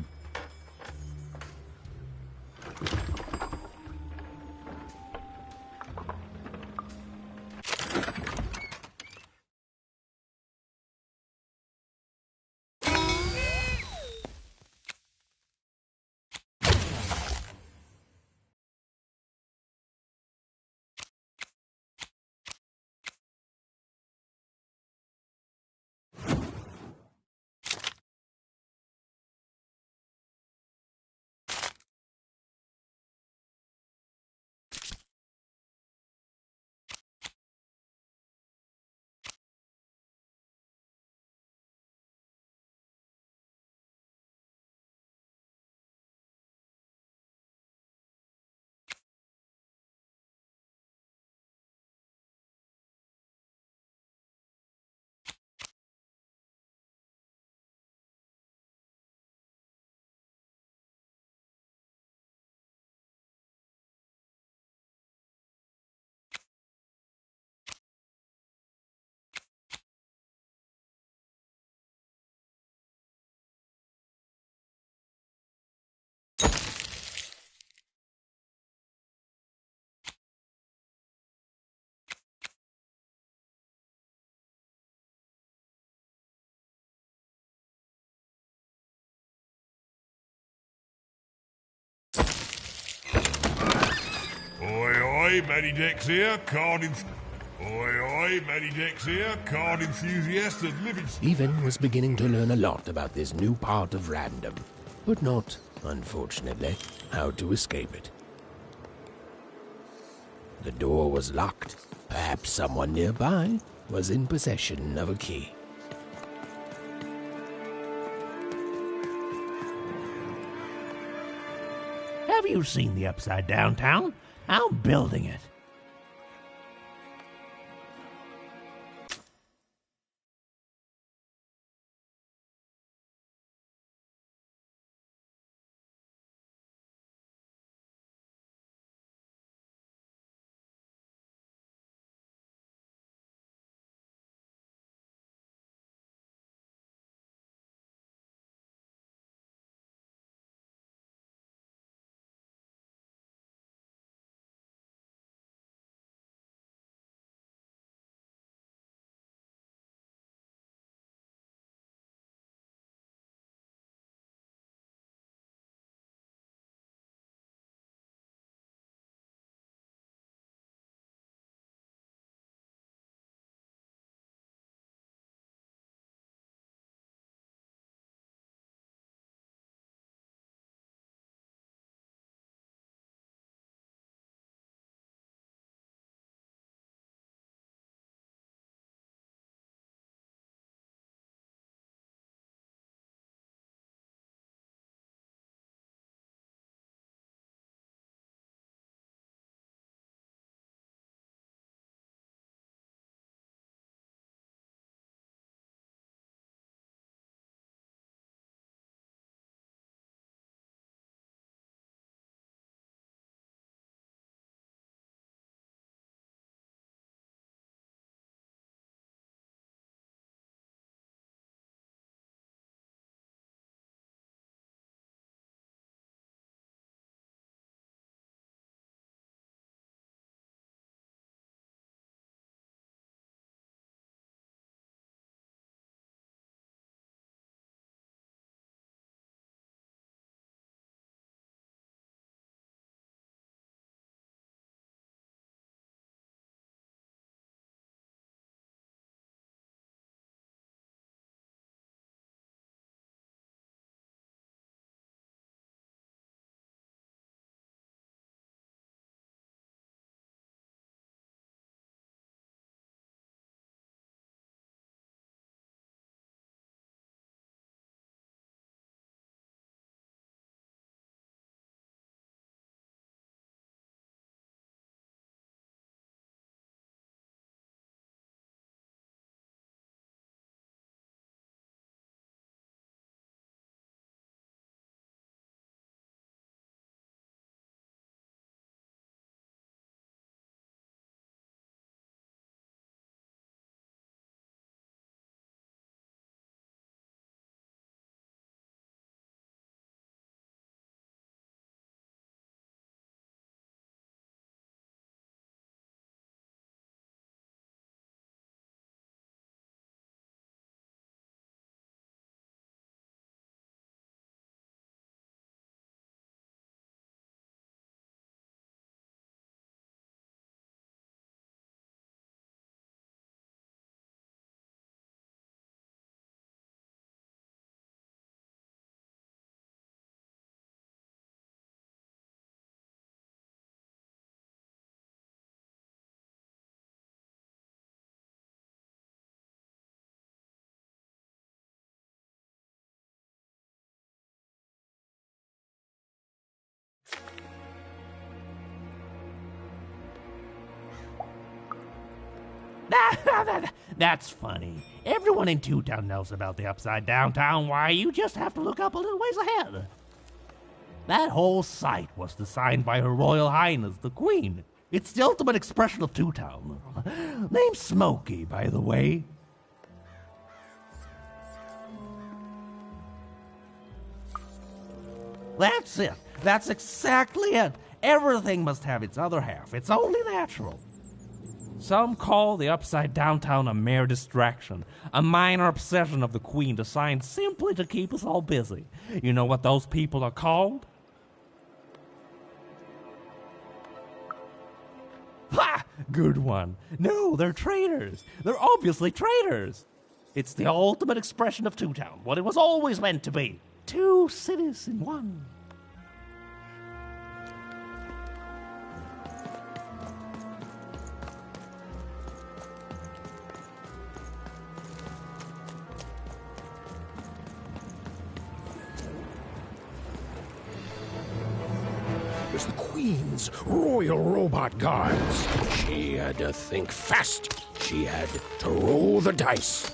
Oi, Manny Dex here, card Manny Dex here, card enthusiast and living... Stephen was beginning to learn a lot about this new part of random, but not, unfortunately, how to escape it. The door was locked. Perhaps someone nearby was in possession of a key. Have you seen the Upside Down Town? I'm building it. That's funny. Everyone in Two Town knows about the Upside Down Town. Why, you just have to look up a little ways ahead. That whole site was designed by Her Royal Highness, the Queen. It's the ultimate expression of Two Town. Name's Smokey, by the way. That's it. That's exactly it. Everything must have its other half. It's only natural. Some call the Upside Down Town a mere distraction, a minor obsession of the Queen designed simply to keep us all busy. You know what those people are called? Ha! Good one. No, they're traitors. They're obviously traitors. It's the ultimate expression of Two Town, what it was always meant to be. Two cities in one. It was the Queen's Royal Robot Guards. She had to think fast. She had to roll the dice.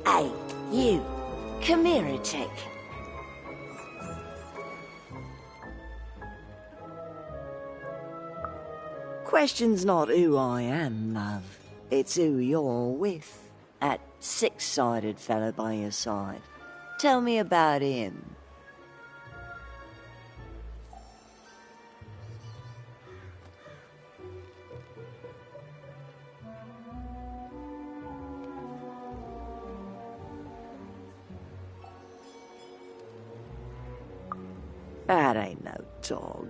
Hey, you. Come here a tick. Question's not who I am, love. It's who you're with. That six-sided fellow by your side. Tell me about him. That ain't no dog.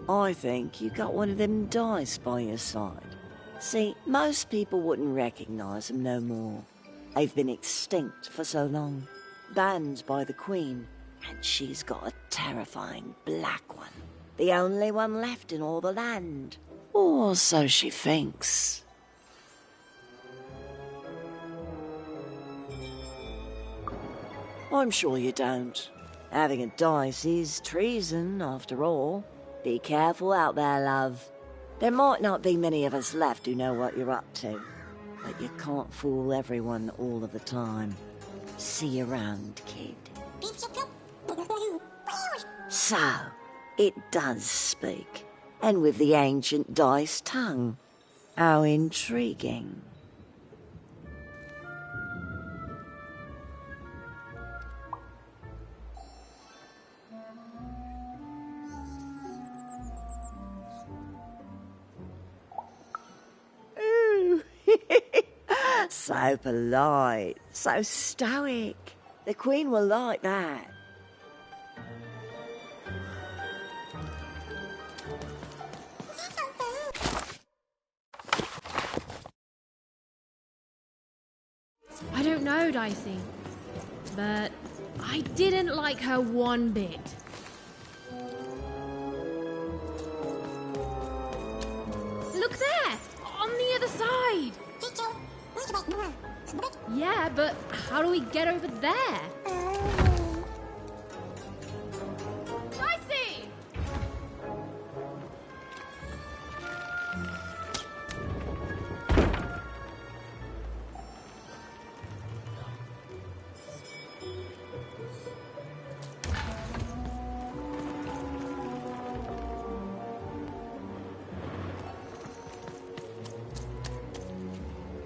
I think you got one of them dice by your side. See, most people wouldn't recognize them no more. They've been extinct for so long. Banned by the Queen, and she's got a terrifying black one. The only one left in all the land. Or so she thinks. I'm sure you don't. Having a dice is treason, after all. Be careful out there, love. There might not be many of us left who know what you're up to, but you can't fool everyone all of the time. See you around, kid. So, it does speak, and with the ancient dice tongue. How intriguing. So polite, so stoic. The Queen will like that. I don't know, Dicey, but I didn't like her one bit. Look there! On the other side! Yeah, but how do we get over there? Dicey!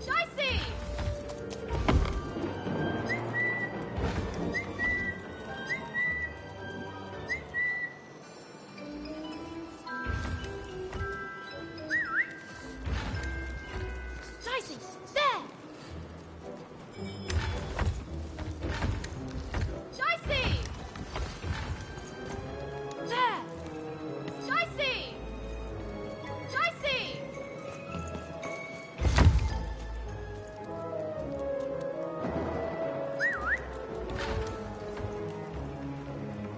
Dicey! Dicey! There! Dicey! There! Dicey! Dicey!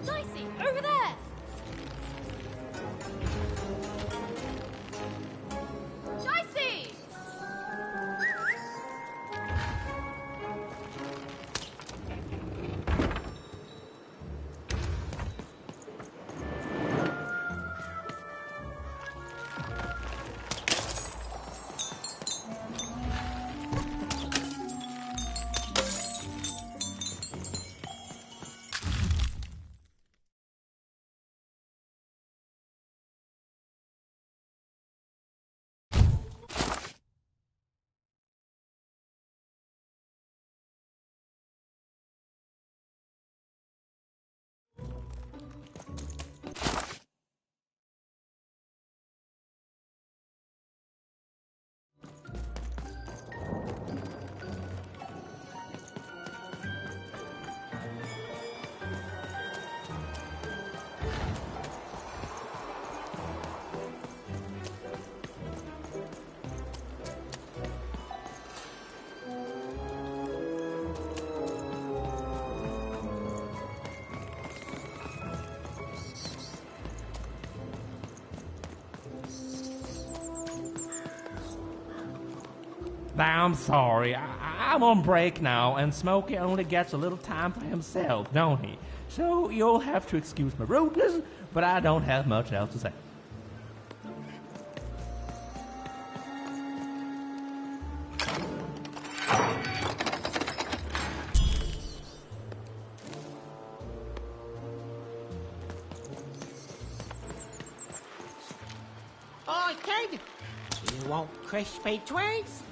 Dicey, over there! Dicey! I'm sorry. I'm on break now, and Smokey only gets a little time for himself, don't he? So you'll have to excuse my rudeness, but I don't have much else to say. Oi, kid! You want crispy twigs?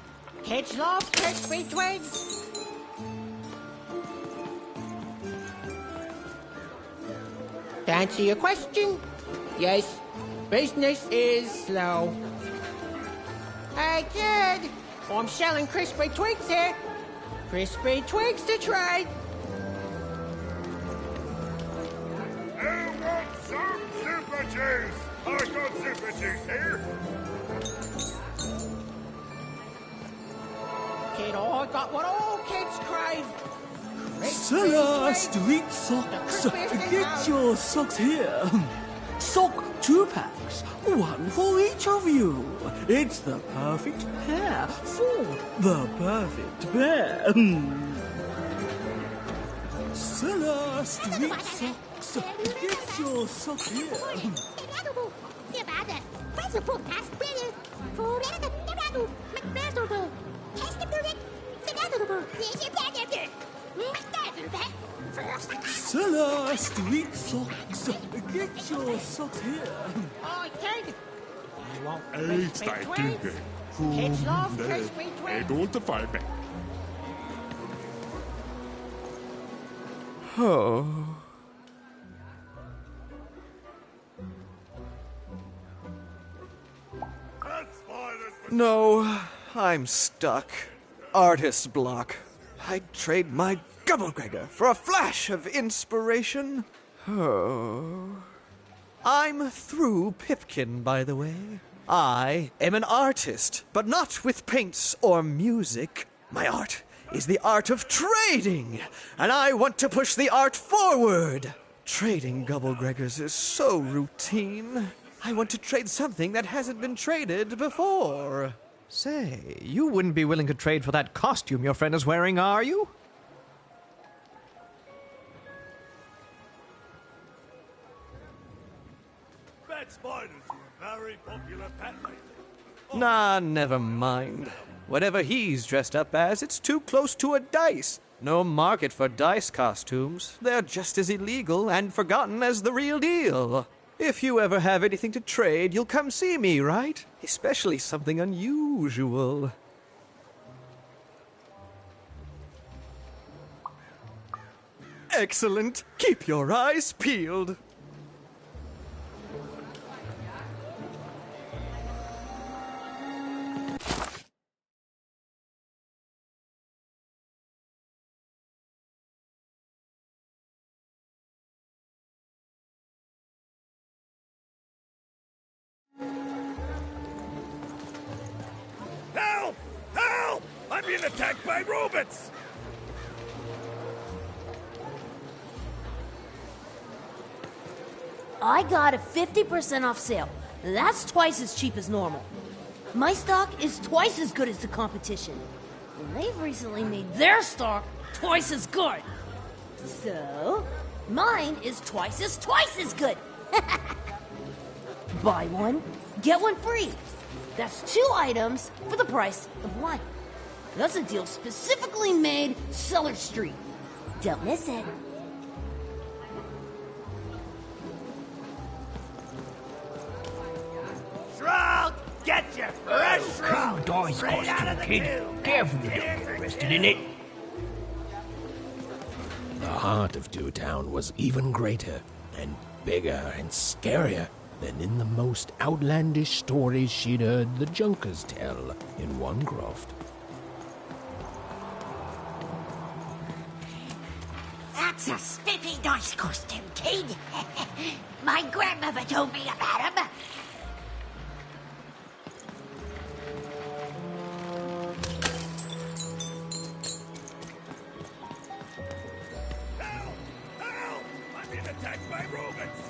Kids love crispy twigs. To answer your question, yes, business is slow. Hey, kid! I'm selling crispy twigs here. Crispy twigs to trade. Who wants some super juice? I got super juice here. Kid, I got what all kids crave. Seller Street Socks. Get your socks here. Sock 2 packs, one for each of you. It's the perfect pair for the perfect pair. Seller Street Socks. Get your socks here. Seller Street Socks. Get your socks here. Oi, kid! You want Hey, crispy stay twigs? tuned. Kids love crispy Hey, twigs. don't the fight back. Oh. No, I'm stuck. Artist's block. I'd trade my Gubblegregor for a flash of inspiration. Oh. I'm through Pipkin, by the way. I am an artist, but not with paints or music. My art is the art of trading, and I want to push the art forward. Trading Gubblegregors is so routine. I want to trade something that hasn't been traded before. Say, you wouldn't be willing to trade for that costume your friend is wearing, are you? Bad spiders are a very popular pet lately. Nah, never mind. Whatever he's dressed up as, it's too close to a dice. No market for dice costumes. They're just as illegal and forgotten as the real deal. If you ever have anything to trade, you'll come see me, right? Especially something unusual. Excellent. Keep your eyes peeled. Help! Help! I'm being attacked by robots! I got a 50% off sale. That's twice as cheap as normal. My stock is twice as good as the competition. And they've recently made their stock twice as good. So, mine is twice as good. Buy one, get one free. That's 2 items for the price of 1. That's a deal specifically made Cellar Street. Don't miss it. Shroud! Get your fresh shroud! Dice Straight out of costume, the kid. cube. Careful you don't get arrested in it. The heart of Two Town was even greater and bigger and scarier than in the most outlandish stories she'd heard the Junkers tell in Onecroft. That's a spiffy dice costume, kid. My grandmother told me about him. Help! I'm being attacked by robots!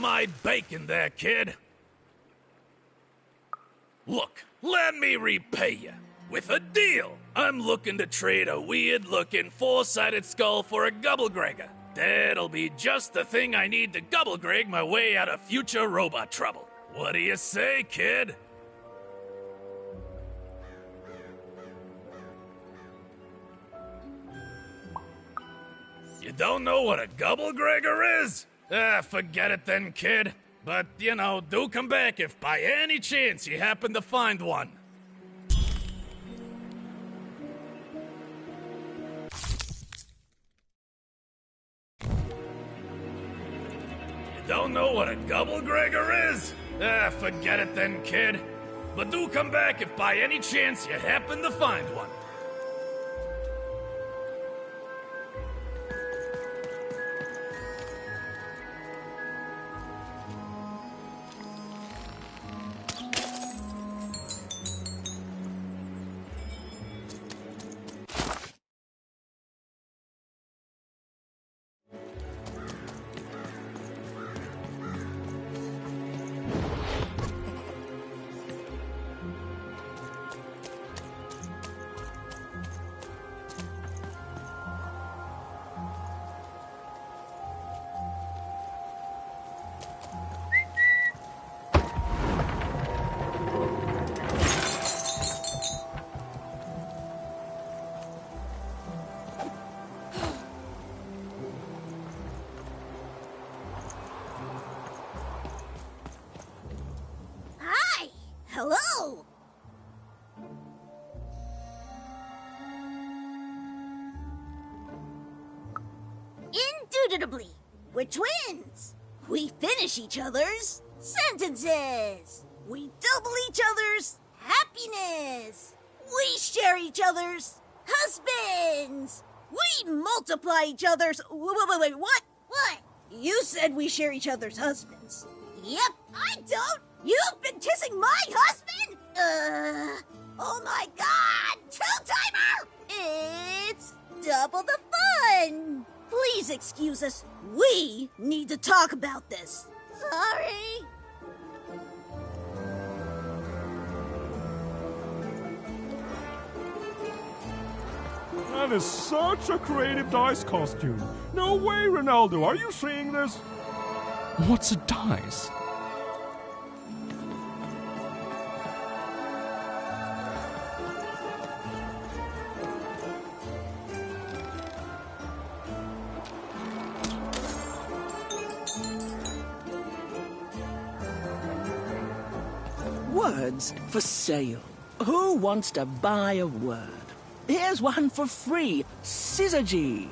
my bacon there, kid. Look, let me repay you. With a deal. I'm looking to trade a weird-looking four-sided skull for a Gubblegregor. That'll be just the thing I need to Gubblegreg my way out of future robot trouble. What do you say, kid? You don't know what a Gubblegregor is? Forget it then, kid. But, do come back if by any chance you happen to find one. Don't know what a Gubblegregor is? Forget it then, kid. But do come back if by any chance you happen to find one. Hello! Indubitably, we're twins. We finish each other's sentences. We double each other's happiness. We share each other's husbands. We multiply each other's... Wait, what? What? You said we share each other's husbands. Yep, I don't. You've been kissing my husband? Oh my God! Two-timer! It's double the fun! Please excuse us. We need to talk about this. Sorry. That is such a creative dice costume. No way, Ronaldo. Are you seeing this? What's a dice? Words for sale. Who wants to buy a word? Here's one for free. Syzygy.